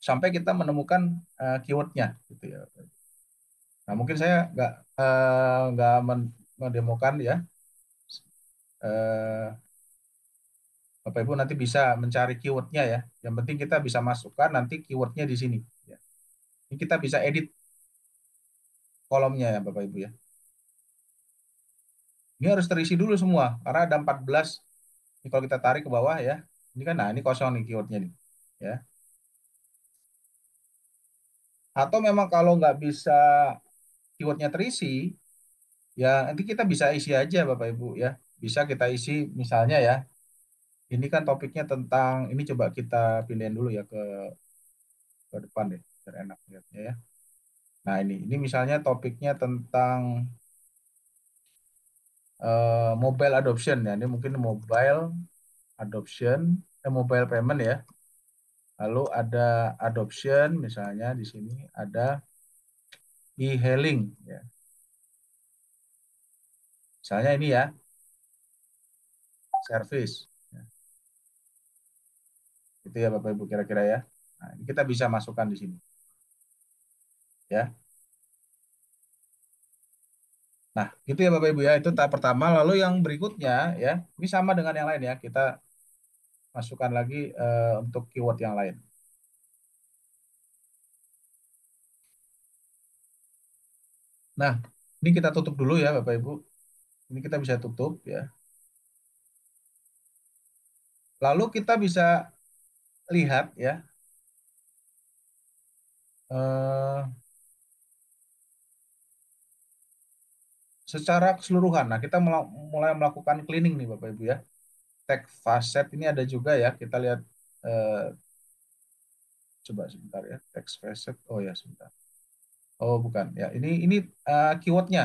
Sampai kita menemukan keywordnya gitu ya. Nah, mungkin saya nggak mendemokan ya. Eh, Bapak Ibu nanti bisa mencari keywordnya ya. Yang penting kita bisa masukkan nanti keywordnya di sini. Ya. Ini kita bisa edit kolomnya ya Bapak Ibu ya. Ini harus terisi dulu semua karena ada 14. Ini kalau kita tarik ke bawah ya. Ini kan nah ini kosong nih keywordnya nih. Ya. Atau memang kalau nggak bisa keywordnya terisi, ya nanti kita bisa isi aja Bapak Ibu ya. Bisa kita isi misalnya ya. Ini kan topiknya tentang ini coba kita pindahin dulu ya ke depan deh, biar enak lihatnya ya. Nah ini misalnya topiknya tentang mobile adoption ya. Ini mungkin mobile adoption, mobile payment ya. Lalu ada adoption misalnya di sini ada e-hailing ya. Misalnya ini ya, service. Ya. Itu ya Bapak Ibu kira-kira ya. Nah, ini kita bisa masukkan di sini. Ya. Nah, gitu ya Bapak Ibu ya, itu tahap pertama. Lalu yang berikutnya ya, ini sama dengan yang lain ya, kita masukkan lagi untuk keyword yang lain. Nah, ini kita tutup dulu ya Bapak Ibu. Ini kita bisa tutup ya. Lalu kita bisa lihat ya, eh, secara keseluruhan. Nah, kita mulai melakukan cleaning nih Bapak Ibu ya. Tag facet ini ada juga ya. Kita lihat, coba sebentar ya. Text facet. Oh ya, sebentar. Oh, bukan. Ya, ini keywordnya.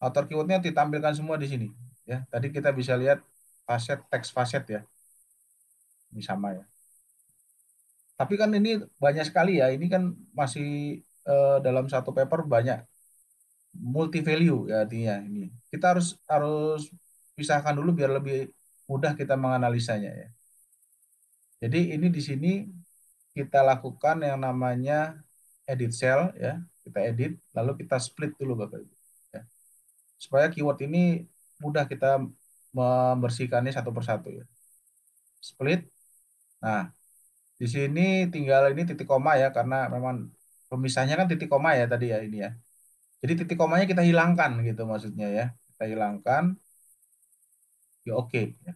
Author keywordnya ditampilkan semua di sini. Ya, tadi kita bisa lihat facet, text facet ya. Ini sama ya. Tapi kan ini banyak sekali ya. Ini kan masih dalam satu paper banyak multi value ya artinya ini. Kita harus harus pisahkan dulu biar lebih mudah kita menganalisanya ya. Jadi ini di sini kita lakukan yang namanya edit cell ya. Kita edit lalu kita split dulu Bapak Ibu. Ya. Supaya keyword ini mudah kita membersihkannya satu persatu ya. Split. Nah, di sini tinggal ini titik koma ya karena memang pemisahnya kan titik koma ya tadi ya ini ya. Jadi titik komanya kita hilangkan gitu maksudnya ya. Kita hilangkan ya oke ya.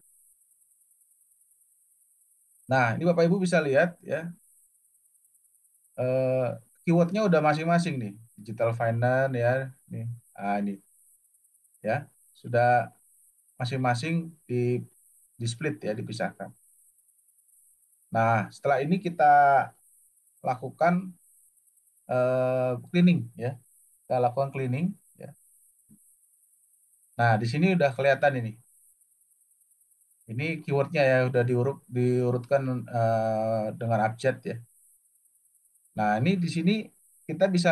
Nah, ini Bapak Ibu bisa lihat ya, eh, keywordnya udah masing-masing nih. Digital finance ya, nih. Ah, ini ya, sudah masing-masing di split ya, dipisahkan. Nah, setelah ini kita lakukan cleaning ya. Kita lakukan cleaning ya. Nah, di sini udah kelihatan ini. Ini keywordnya ya udah diurutkan dengan abjad ya. Nah, ini di sini kita bisa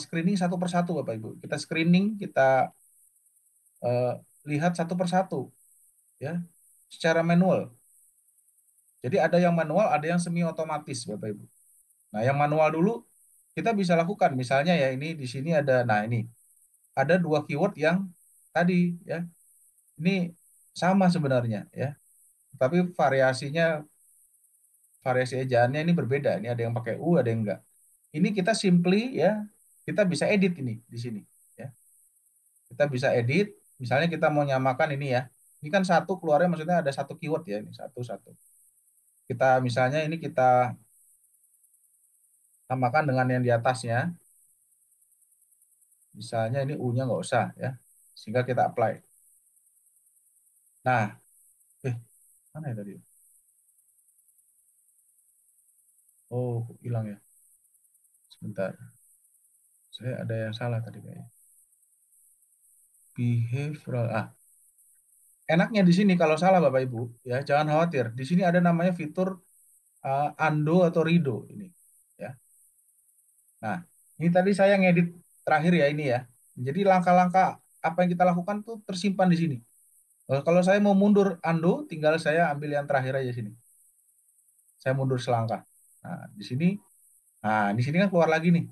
screening satu persatu Bapak Ibu. Kita screening, kita eh, lihat satu persatu ya secara manual. Jadi ada yang manual, ada yang semi otomatis Bapak Ibu. Nah, yang manual dulu kita bisa lakukan. Misalnya ya ini di sini ada, nah ini ada dua keyword yang tadi ya. Ini sama sebenarnya ya. Tapi variasi ejaannya ini berbeda. Ini ada yang pakai U, ada yang enggak. Ini kita simply ya, kita bisa edit ini di sini ya. Kita bisa edit, misalnya kita mau nyamakan ini ya. Ini kan satu keluarnya maksudnya ada satu keyword ya ini satu-satu. Kita misalnya ini kita samakan dengan yang di atasnya. Misalnya ini U-nya nggak usah ya. Sehingga kita apply. Nah, mana ya tadi? Oh, hilang ya. Sebentar. Saya ada yang salah tadi kayaknya. Behavioral. Enaknya di sini kalau salah Bapak Ibu, ya jangan khawatir. Di sini ada namanya fitur undo atau redo ini. Ya. Nah, ini tadi saya ngedit terakhir ya ini ya. Jadi langkah-langkah apa yang kita lakukan tuh tersimpan di sini. Kalau saya mau mundur undo, tinggal saya ambil yang terakhir aja sini. Saya mundur selangkah. Nah, di sini kan keluar lagi nih,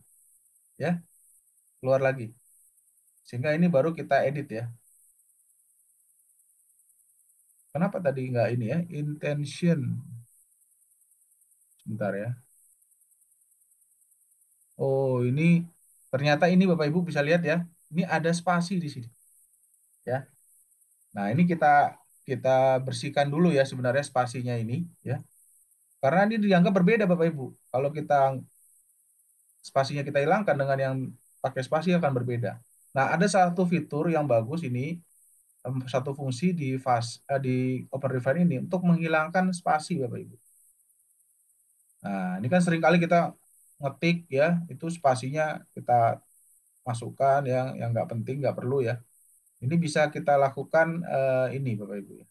ya, keluar lagi. Sehingga ini baru kita edit ya. Kenapa tadi nggak ini ya? Intention. Sebentar ya. Oh, ini ternyata ini Bapak Ibu bisa lihat ya. Ini ada spasi di sini, ya. Nah, ini kita kita bersihkan dulu ya sebenarnya spasinya ini, ya. Karena ini dianggap berbeda Bapak Ibu. Kalau kita spasinya kita hilangkan dengan yang pakai spasi akan berbeda. Nah, ada satu fitur yang bagus ini, satu fungsi di OpenRefine ini untuk menghilangkan spasi Bapak Ibu. Nah, ini kan seringkali kita ngetik ya, itu spasinya kita masukkan yang nggak penting, nggak perlu ya. Ini bisa kita lakukan ini Bapak Ibu ya.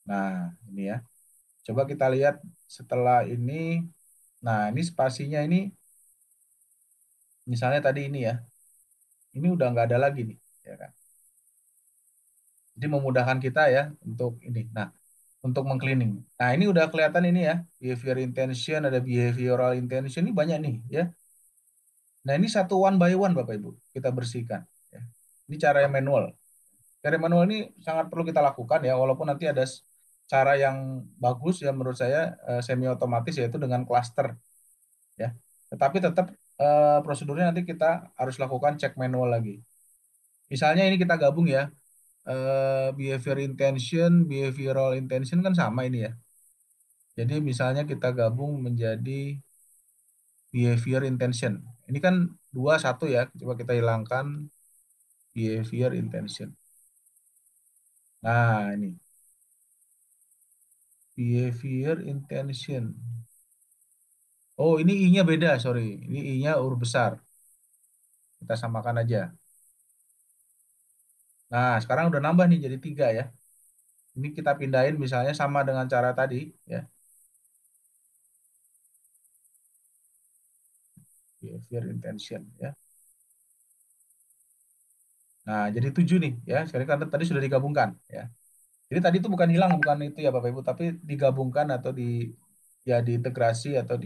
Nah, ini ya. Coba kita lihat setelah ini. Nah, ini spasinya ini, misalnya tadi ini ya. Ini udah nggak ada lagi nih, ya kan. Jadi memudahkan kita ya untuk ini. Nah, untuk mengcleaning. Nah, ini udah kelihatan ini ya, behavior intention, ada behavioral intention, ini banyak nih ya. Nah, ini satu one by one Bapak Ibu kita bersihkan. Ya. Ini cara yang manual. Cara manual ini sangat perlu kita lakukan ya, walaupun nanti ada cara yang bagus ya menurut saya semi otomatis yaitu dengan cluster ya. Tetapi tetap prosedurnya nanti kita harus lakukan cek manual lagi. Misalnya ini kita gabung ya, behavior intention, behavioral intention kan sama ini ya. Jadi misalnya kita gabung menjadi behavior intention. Ini kan dua satu ya. Coba kita hilangkan behavior intention. Nah, ini behavior intention. Oh, ini I-nya beda, sorry. Ini I-nya huruf besar. Kita samakan aja. Nah, sekarang udah nambah nih jadi 3 ya. Ini kita pindahin misalnya sama dengan cara tadi ya. Behavior intention ya. Nah, jadi 7 nih ya. Sekarang kan tadi sudah digabungkan ya. Jadi tadi itu bukan hilang, bukan itu ya Bapak Ibu, tapi digabungkan atau ya diintegrasi atau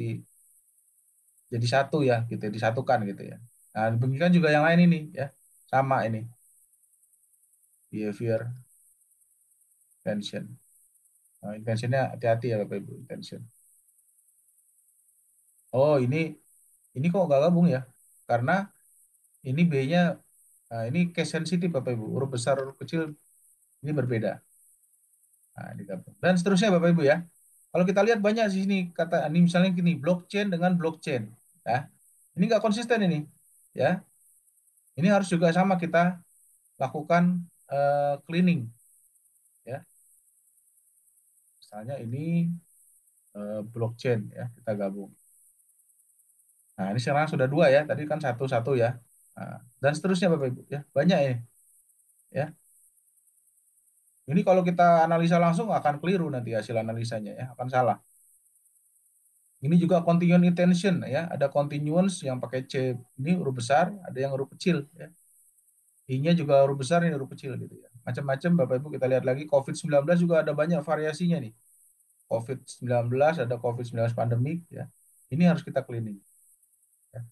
jadi satu ya gitu, disatukan gitu ya. Nah, demikian juga yang lain ini ya. Sama ini behavior intention. Nah, intentionnya hati-hati ya Bapak Ibu, intention. Oh, ini kok nggak gabung ya? Karena ini B-nya, nah, ini case sensitif Bapak Ibu. Huruf besar, huruf kecil ini berbeda. Nah, digabung. Dan seterusnya Bapak Ibu ya. Kalau kita lihat banyak di sini kata ini misalnya gini, blockchain dengan blockchain. Ya. Ini nggak konsisten ini. Ya. Ini harus juga sama kita lakukan cleaning. Ya. Misalnya ini blockchain ya, kita gabung. Nah, ini sekarang sudah 2 ya. Tadi kan satu-satu ya. Nah, dan seterusnya Bapak Ibu ya. Banyak ini. Ya. Ini kalau kita analisa langsung akan keliru nanti hasil analisanya ya, akan salah. Ini juga continuous intention ya, ada continuous yang pakai C ini huruf besar, ada yang huruf kecil ya. I-nya juga huruf besar, ini huruf kecil gitu ya. Macam-macam Bapak Ibu kita lihat lagi COVID-19 juga ada banyak variasinya nih. COVID-19 ada COVID-19 pandemik ya. Ini harus kita cleaning. Ya.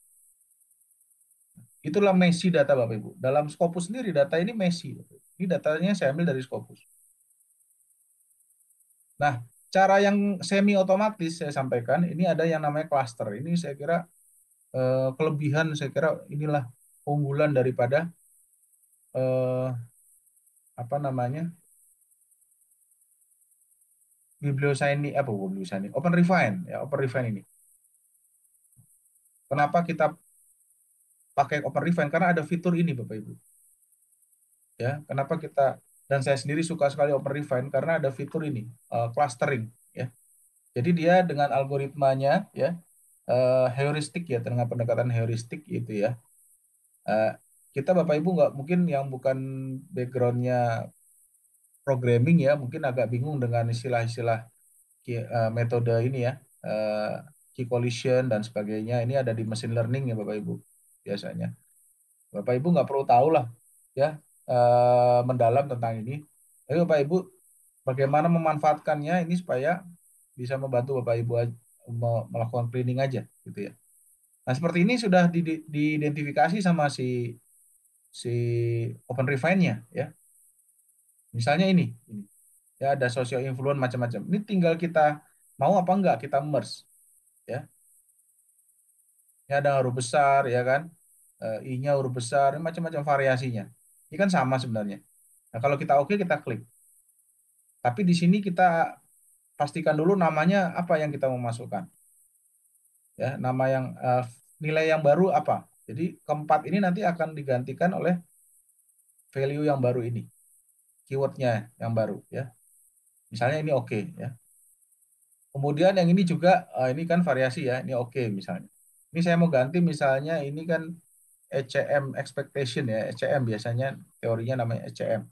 Itulah messy data Bapak Ibu. Dalam Scopus sendiri data ini messy. Ini datanya saya ambil dari Scopus. Nah, cara yang semi otomatis saya sampaikan ini ada yang namanya cluster. Ini saya kira kelebihan, saya kira inilah unggulan daripada apa namanya bibliosani apa bibliosani OpenRefine ya, OpenRefine ini. Kenapa kita pakai OpenRefine? Karena ada fitur ini Bapak Ibu. Ya, kenapa kita dan saya sendiri suka sekali OpenRefine karena ada fitur ini clustering ya. Jadi dia dengan algoritmanya ya, heuristik ya, dengan pendekatan heuristik gitu ya. Eh, kita Bapak Ibu nggak mungkin yang bukan backgroundnya programming ya, mungkin agak bingung dengan istilah-istilah metode ini ya, key collision dan sebagainya. Ini ada di machine learning ya Bapak Ibu biasanya. Bapak Ibu nggak perlu tahu lah ya, mendalam tentang ini. Tapi Bapak Ibu bagaimana memanfaatkannya ini supaya bisa membantu Bapak Ibu melakukan cleaning aja gitu ya. Nah, seperti ini sudah diidentifikasi sama si OpenRefine-nya ya. Misalnya ini ya ada social influence macam-macam. Ini tinggal kita mau apa enggak kita merge ya. Ini ada huruf besar ya kan, I-nya huruf besar, ini macam-macam variasinya. Ini kan sama sebenarnya. Nah, kalau kita oke kita klik. Tapi di sini kita pastikan dulu namanya apa yang kita mau masukkan. Ya, nama yang nilai yang baru apa. Jadi keempat ini nanti akan digantikan oleh value yang baru ini, keywordnya yang baru ya. Misalnya ini oke ya. Kemudian yang ini juga ini kan variasi ya, ini oke misalnya. Ini saya mau ganti misalnya ini kan ECM expectation ya, ECM biasanya teorinya namanya ECM.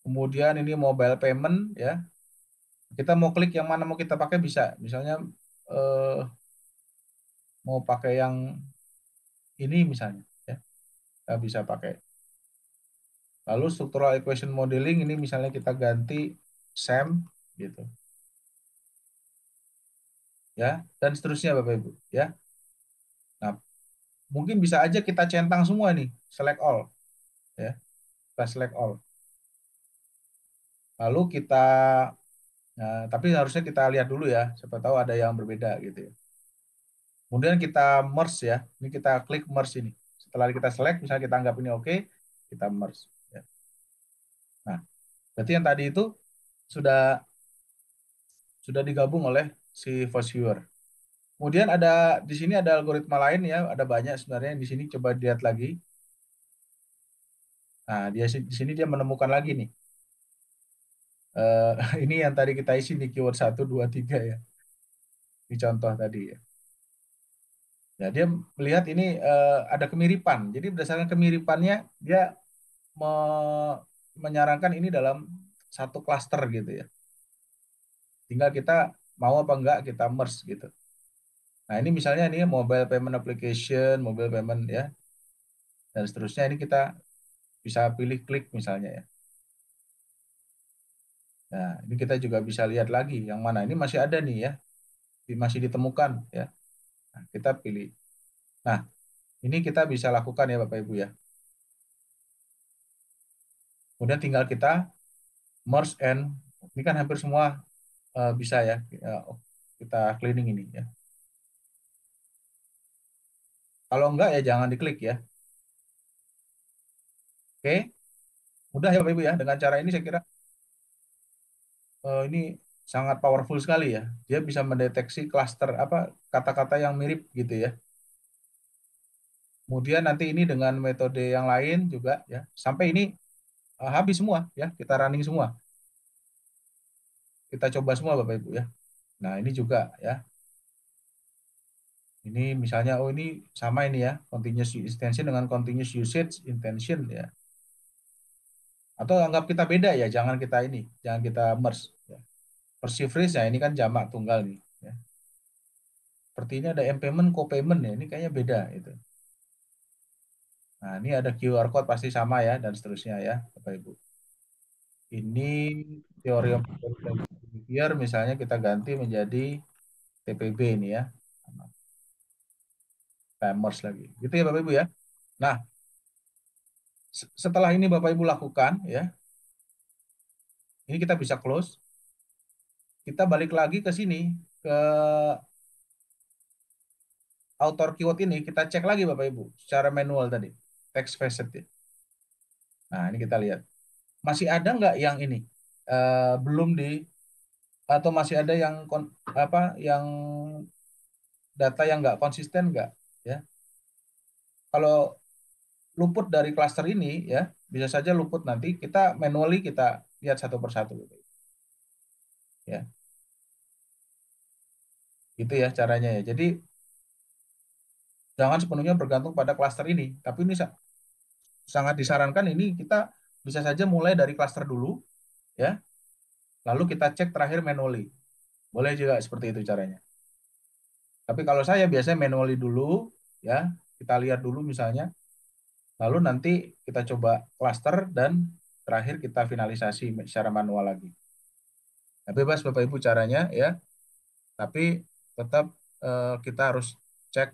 Kemudian ini mobile payment ya. Kita mau klik yang mana mau kita pakai bisa. Misalnya eh, mau pakai yang ini misalnya ya, kita bisa pakai. Lalu structural equation modeling ini misalnya kita ganti SAM gitu ya, dan seterusnya Bapak Ibu ya. Nah, mungkin bisa aja kita centang semua nih, select all, ya, kita select all. Lalu kita, nah, tapi harusnya kita lihat dulu ya, siapa tahu ada yang berbeda gitu ya. Kemudian kita merge ya, ini kita klik merge ini. Setelah kita select, misalnya kita anggap ini oke, kita merge. Ya. Nah, berarti yang tadi itu sudah digabung oleh si voice viewer. Kemudian ada di sini ada algoritma lain ya, ada banyak sebenarnya di sini, coba lihat lagi. Nah, di sini dia menemukan lagi nih. Ini yang tadi kita isi di keyword 1, 2, 3 ya. Ini contoh tadi ya. Ya, dia melihat ini ada kemiripan. Jadi berdasarkan kemiripannya dia menyarankan ini dalam satu klaster gitu ya. Tinggal kita mau apa enggak kita merge gitu. Nah, ini misalnya ini mobile payment application, mobile payment ya, dan seterusnya ini kita bisa pilih klik misalnya ya. Nah, ini kita juga bisa lihat lagi yang mana ini masih ada nih ya, masih ditemukan ya. Nah, kita pilih. Nah, ini kita bisa lakukan ya Bapak Ibu ya. Kemudian tinggal kita merge and ini kan hampir semua bisa ya. Kita cleaning ini ya. Kalau enggak ya jangan diklik ya. Oke, mudah ya Bapak Ibu ya. Dengan cara ini saya kira ini sangat powerful sekali ya. Dia bisa mendeteksi klaster apa kata-kata yang mirip gitu ya. Kemudian nanti ini dengan metode yang lain juga ya. Sampai ini habis semua ya, kita running semua. Kita coba semua Bapak Ibu ya. Nah, ini juga ya. Ini misalnya oh ini sama ini ya, continuous extension dengan continuous usage intention ya. Atau anggap kita beda ya, jangan kita ini, jangan kita merge ya. Persive phrase ya, ini kan jamak tunggal nih ya. Seperti ini ada M-payment, co-payment ya, ini kayaknya beda itu. Nah, ini ada QR code pasti sama ya dan seterusnya ya, Bapak Ibu. Ini teori behavior misalnya kita ganti menjadi TPB ini ya. Timers lagi. Gitu ya Bapak Ibu ya. Nah, setelah ini Bapak Ibu lakukan ya. Ini kita bisa close. Kita balik lagi ke sini ke author keyword ini kita cek lagi Bapak Ibu secara manual tadi. Text facet ya. Nah, ini kita lihat. Masih ada nggak yang ini belum di atau masih ada yang apa yang data yang nggak konsisten nggak ya. Kalau luput dari klaster ini ya bisa saja luput nanti kita manually kita lihat satu persatu ya gitu ya caranya ya. Jadi jangan sepenuhnya bergantung pada klaster ini, tapi ini sangat disarankan ini kita bisa saja mulai dari klaster dulu ya, lalu kita cek terakhir manually, boleh juga seperti itu caranya. Tapi kalau saya biasanya manually dulu ya, kita lihat dulu misalnya, lalu nanti kita coba cluster dan terakhir kita finalisasi secara manual lagi. Nah, bebas Bapak Ibu caranya ya, tapi tetap kita harus cek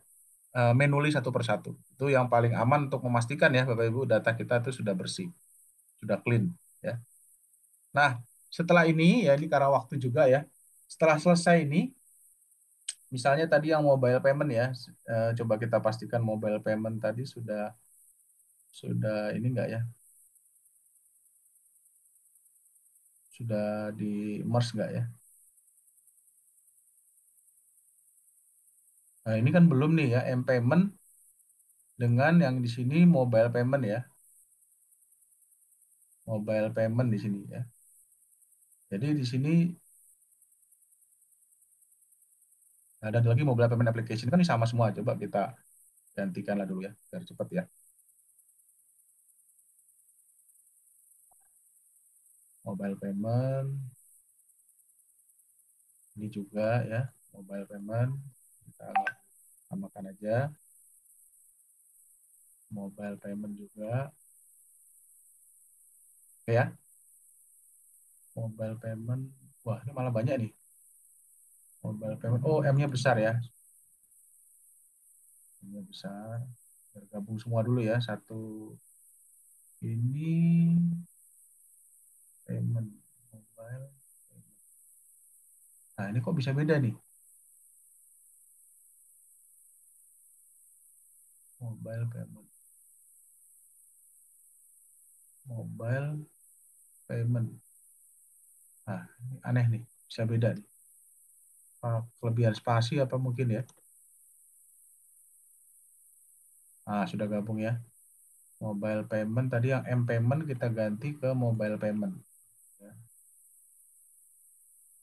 manually satu persatu. Itu yang paling aman untuk memastikan ya Bapak Ibu data kita itu sudah bersih, sudah clean ya. Nah, setelah ini ya ini karena waktu juga ya. Setelah selesai ini misalnya tadi yang mobile payment ya, coba kita pastikan mobile payment tadi sudah ini enggak ya? Sudah di merge enggak ya? Nah, ini kan belum nih ya, M-payment dengan yang di sini mobile payment ya. Mobile payment di sini ya. Jadi di sini ada lagi mobile payment application kan ini sama semua. Coba kita gantikanlah dulu ya, biar cepat ya. Mobile payment ini juga ya, mobile payment kita samakan aja. Mobile payment juga. Oke ya. Mobile payment. Wah, ini malah banyak nih. Mobile payment. Oh, M-nya besar ya. M-nya besar. Gabung semua dulu ya. Satu ini payment mobile. Nah, ini kok bisa beda nih? Mobile payment. Mobile payment. Nah, ini aneh nih. Bisa beda nih. Apa kelebihan spasi apa mungkin ya? Nah, sudah gabung ya. Mobile payment tadi yang M payment kita ganti ke mobile payment. Ya.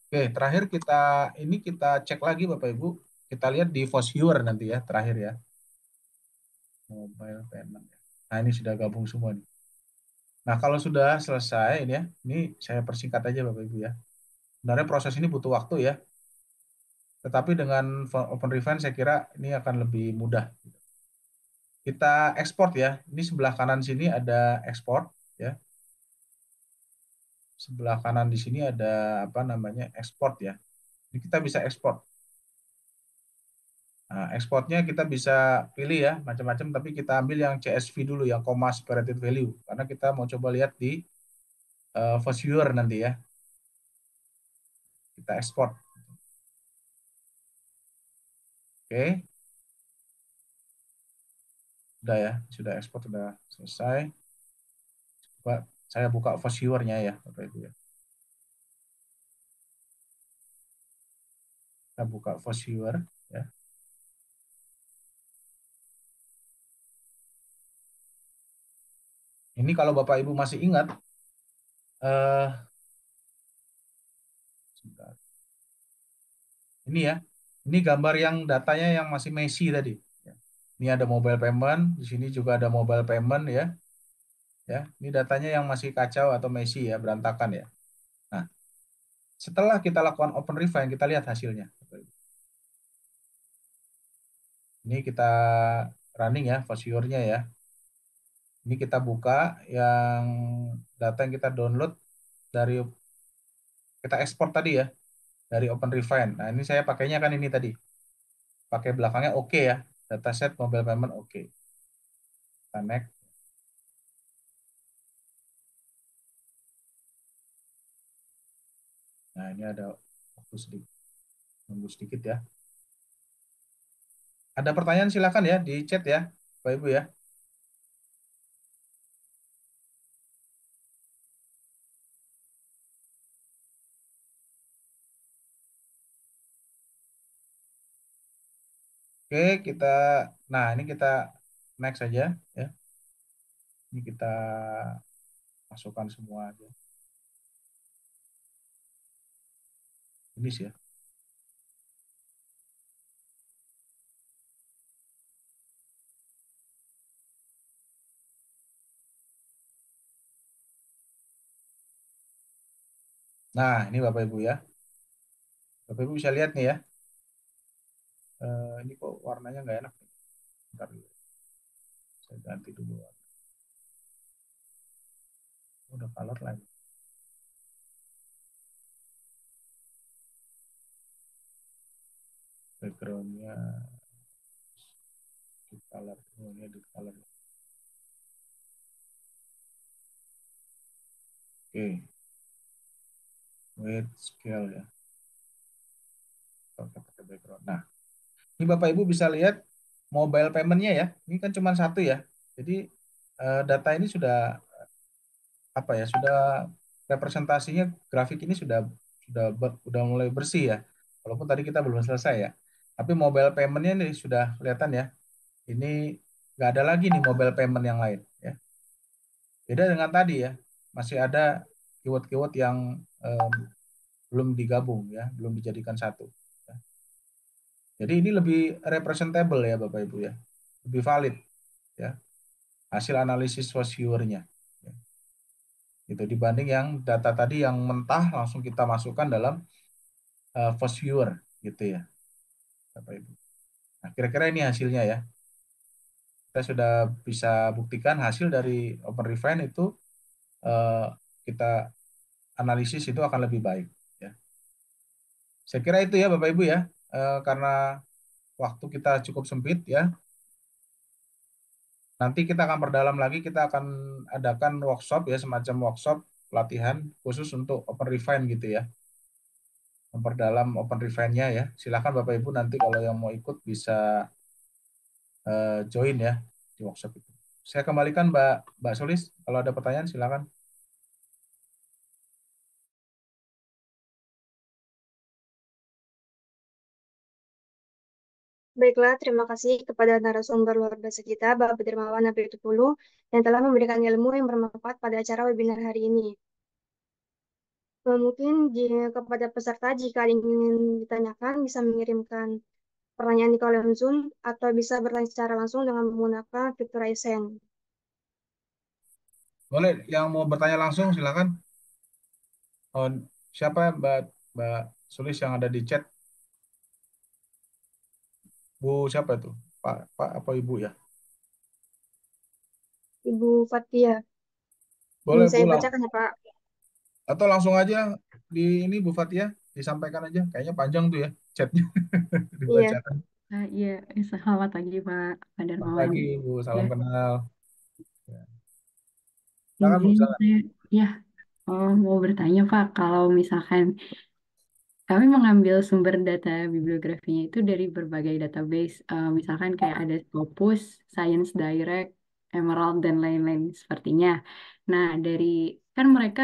Oke, terakhir kita cek lagi Bapak Ibu. Kita lihat di Fosviewer nanti ya, terakhir ya. Mobile payment. Nah, ini sudah gabung semua nih. Nah, kalau sudah selesai ini ya, ini saya persingkat aja Bapak Ibu ya. Sebenarnya proses ini butuh waktu ya, tetapi dengan Open Refine saya kira ini akan lebih mudah. Kita ekspor ya. Ini sebelah kanan sini ada ekspor ya. Sebelah kanan di sini ada apa namanya ekspor ya. Ini kita bisa ekspor. Nah, ekspornya kita bisa pilih ya macam-macam, tapi kita ambil yang CSV dulu, yang comma separated value, karena kita mau coba lihat di first viewer nanti ya. Kita ekspor. Oke, sudah ya, sudah ekspor, sudah selesai. Coba saya buka first viewer-nya ya, Bapak Ibu ya. Kita buka first viewer ya. Ini kalau Bapak Ibu masih ingat, eh, sebentar. Ini ya, ini gambar yang datanya yang masih messy tadi. Ya. Ini ada mobile payment, di sini juga ada mobile payment ya. Ya, ini datanya yang masih kacau atau messy ya, berantakan ya. Nah, setelah kita lakukan open refine, kita lihat hasilnya. Ini kita running ya, viewer-nya ya. Ini kita buka yang data yang kita download dari kita ekspor tadi ya, dari open refine. Nah, ini saya pakainya kan ini tadi. Pakai belakangnya oke ya. Dataset mobile payment oke. Kita next. Nah, ini ada waktu sedikit. Nunggu sedikit ya. Ada pertanyaan silakan ya di chat ya, Bapak Ibu ya. Oke, nah ini kita next saja ya. Ini kita masukkan semua aja. Ini sih ya. Nah, ini Bapak Ibu ya. Bapak Ibu bisa lihat nih ya. Ini kok warnanya nggak enak. Bentar dulu. Saya ganti dulu. Udah color lagi. Backgroundnya di color. Oh, ini di color. Oke. Weight scale ya. Oke, pakai background. Nah, ini Bapak Ibu bisa lihat mobile payment-nya ya. Ini kan cuma satu ya. Jadi data ini sudah apa ya? Sudah representasinya grafik ini sudah mulai bersih ya. Walaupun tadi kita belum selesai ya. Tapi mobile payment-nya nih sudah kelihatan ya. Ini nggak ada lagi nih mobile payment yang lain ya. Beda dengan tadi ya. Masih ada keyword-keyword yang belum digabung ya, belum dijadikan satu. Ya. Jadi ini lebih representable ya Bapak Ibu ya. Lebih valid ya hasil analisis was viewer-nya. Ya. Itu dibanding yang data tadi yang mentah langsung kita masukkan dalam first viewer gitu ya Bapak Ibu. Nah, kira-kira ini hasilnya ya. Kita sudah bisa buktikan hasil dari Open Refine itu eh, kita analisis itu akan lebih baik ya. Saya kira itu ya Bapak Ibu ya. Karena waktu kita cukup sempit ya. Nanti kita akan perdalam lagi, kita akan adakan workshop ya, semacam workshop pelatihan khusus untuk Open Refine gitu ya. Memperdalam Open Refine-nya ya. Silakan Bapak Ibu nanti kalau yang mau ikut bisa join ya di workshop itu. Saya kembalikan Mbak Sulis, kalau ada pertanyaan silakan. Baiklah, terima kasih kepada narasumber luar biasa kita, Bapak Dermawan Nabiutupulu, yang telah memberikan ilmu yang bermanfaat pada acara webinar hari ini. Mungkin kepada peserta, jika ada yang ingin ditanyakan, bisa mengirimkan pertanyaan di kolom Zoom, atau bisa bertanya secara langsung dengan menggunakan fitur raise hand. Boleh, yang mau bertanya langsung silakan. Oh, siapa Mbak Sulis yang ada di chat? Bu siapa itu? Pak apa Ibu ya? Ibu Fatia. Ini Boleh Bu saya bacakan ya, Pak. atau langsung aja di ini Bu Fatia disampaikan aja. Kayaknya panjang tuh ya chatnya Iya. dibacakan. Iya, selamat pagi Pak Selamat Darmawan. pagi Bu, Ya, salam kenal. Ya. Silakan Bu, izin silakan. saya, ya, mau bertanya Pak, kalau misalkan kami mengambil sumber data bibliografinya itu dari berbagai database, misalkan kayak ada Scopus, Science Direct, Emerald, dan lain-lain sepertinya. Nah, kan mereka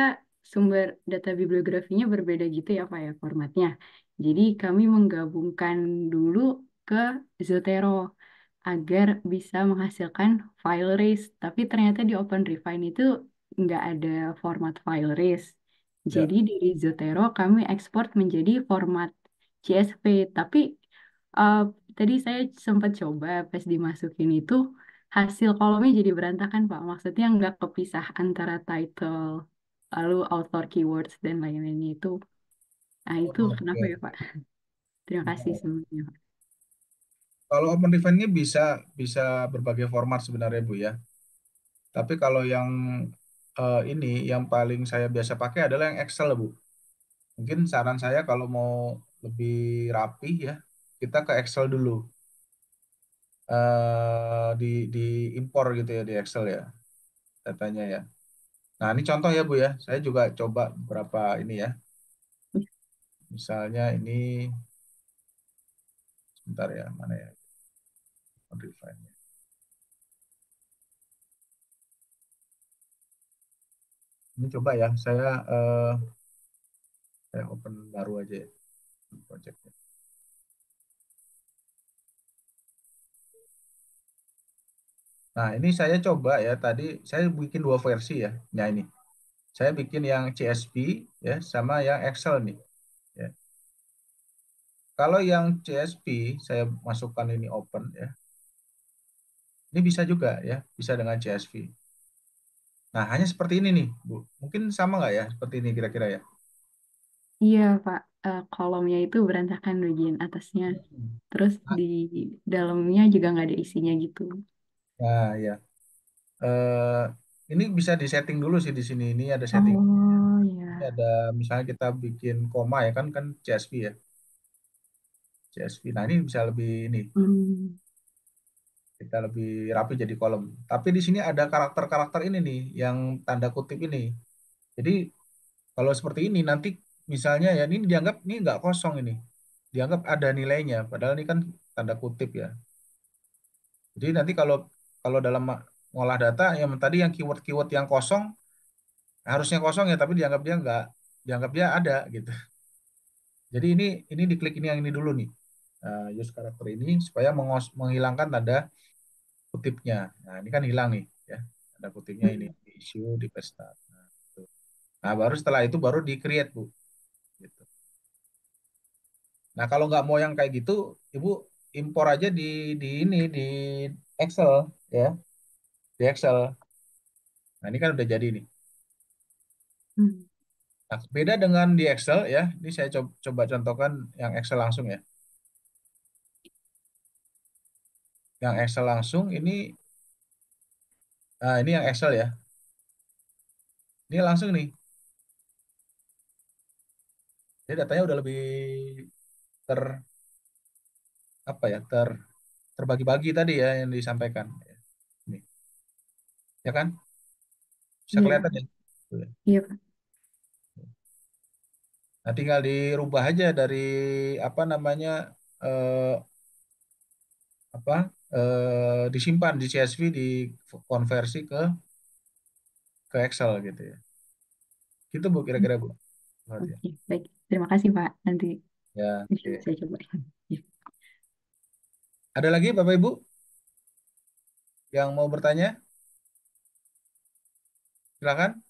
sumber data bibliografinya berbeda gitu ya Pak ya formatnya. Jadi kami menggabungkan dulu ke Zotero agar bisa menghasilkan file race. Tapi ternyata di OpenRefine itu nggak ada format file race. Ya. Jadi dari Zotero kami ekspor menjadi format CSV. Tapi eh, tadi saya sempat coba pas dimasukin itu hasil kolomnya jadi berantakan Pak. Maksudnya nggak kepisah antara title, lalu author keywords dan lain-lainnya itu. Nah itu kenapa ya Oke. Pak? Terima kasih sebelumnya Pak. Kalau Open Refine-nya bisa bisa berbagai format sebenarnya Bu ya. Tapi kalau yang ini yang paling saya biasa pakai adalah yang Excel Bu. Mungkin saran saya kalau mau lebih rapi ya, kita ke Excel dulu. Di impor gitu ya di Excel ya datanya ya. Nah, ini contoh ya Bu ya. Saya juga coba beberapa ini ya. Misalnya ini sebentar ya, mana ya? Refine. Ini coba ya, saya open baru aja ya projectnya. Nah, ini saya coba ya tadi saya bikin dua versi ya. Nah, ini saya bikin yang CSV ya sama yang Excel nih ya. Kalau yang CSV saya masukkan ini open ya. Ini bisa juga ya, bisa dengan CSV. Nah, hanya seperti ini nih, Bu. Mungkin sama nggak ya seperti ini kira-kira ya? Iya, Pak. Kolomnya itu berantakan bagian atasnya. Terus di dalamnya juga nggak ada isinya gitu. Nah, ya. Eh, ini bisa disetting dulu sih di sini. Ini ada setting. Oh, Ini ya. ada misalnya kita bikin koma ya kan CSV ya. CSV. Nah, ini bisa lebih ini. Hmm. Kita lebih rapi jadi kolom. Tapi di sini ada karakter-karakter ini nih yang tanda kutip ini. Jadi kalau seperti ini nanti misalnya ya ini dianggap ini nggak kosong ini. Dianggap ada nilainya. Padahal ini kan tanda kutip ya. Jadi nanti kalau kalau dalam ngolah data yang tadi yang keyword-keyword yang kosong harusnya kosong ya tapi dianggap dia nggak dianggap dia ada gitu. Jadi ini diklik ini yang ini dulu nih. Use karakter ini supaya menghilangkan tanda kutipnya. Nah, ini kan hilang nih ya. Tanda kutipnya ini Hmm. di issue di pesta. Nah, gitu. Nah, baru setelah itu baru di create Bu gitu. Nah, kalau nggak mau yang kayak gitu, Ibu impor aja di ini di Excel ya, di Excel. Nah, ini kan udah jadi nih. Hmm. Nah, beda dengan di Excel ya. Ini saya coba contohkan yang Excel langsung ya. Yang Excel langsung ini, nah ini yang Excel ya. Ini langsung nih. Jadi datanya udah lebih ter apa ya terbagi-bagi tadi ya yang disampaikan. Nih. ya kan? Bisa Iya, kelihatan ya. iya Pak. Nah, tinggal dirubah aja dari apa namanya eh, apa disimpan di CSV, dikonversi ke Excel gitu ya. Gitu Bu kira-kira Bu. Berarti ya. Oke, baik. Terima kasih Pak. Nanti Ya, oke. saya coba. Ya. Ada lagi Bapak Ibu yang mau bertanya? Silakan.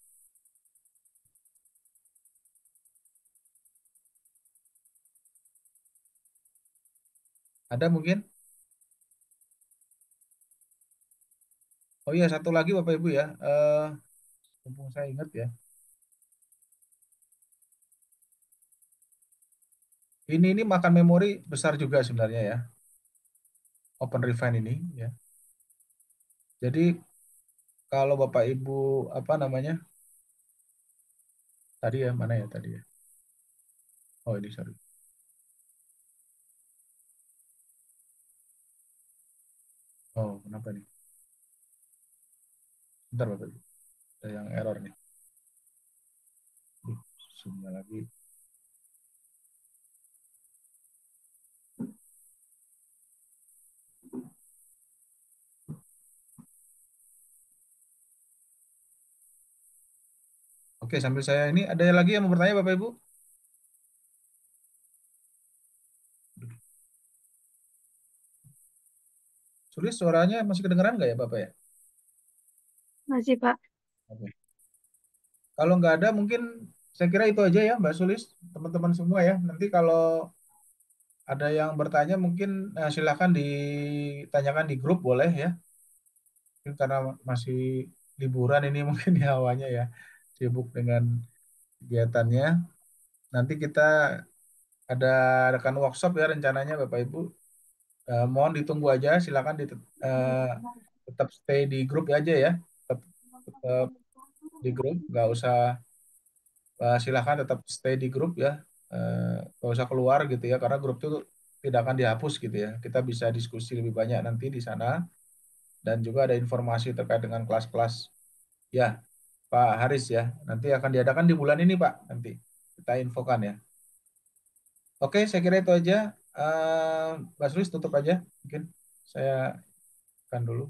Ada mungkin? Oh iya, satu lagi Bapak Ibu ya. Mumpung saya ingat ya. Ini makan memori besar juga sebenarnya ya. Open Refine ini ya. Jadi kalau Bapak Ibu apa namanya? Tadi ya, mana ya tadi ya? Oh, ini sorry. Oh, kenapa nih? Bentar Bapak Ibu. Ada yang error nih. Zoom-nya lagi. Oke, sambil saya ini ada lagi yang mau bertanya Bapak Ibu? Sulis suaranya masih kedengeran nggak ya Bapak ya? Masih, Pak. Oke. Kalau nggak ada mungkin saya kira itu aja ya Mbak Sulis, teman-teman semua ya. Nanti kalau ada yang bertanya mungkin silakan ditanyakan di grup boleh ya. Mungkin karena masih liburan ini mungkin ya awalnya ya sibuk dengan kegiatannya. Nanti kita ada rekan workshop ya rencananya Bapak Ibu. Mohon ditunggu aja, silakan eh, tetap stay di grup aja ya. Tetap di grup, nggak usah silakan tetap stay di grup ya. Nggak usah keluar gitu ya, karena grup itu tidak akan dihapus gitu ya. Kita bisa diskusi lebih banyak nanti di sana dan juga ada informasi terkait dengan kelas-kelas. Ya, Pak Haris ya, nanti akan diadakan di bulan ini Pak. Nanti kita infokan ya. Oke, saya kira itu aja. Mbak Sulis tutup aja. Mungkin saya akan dulu.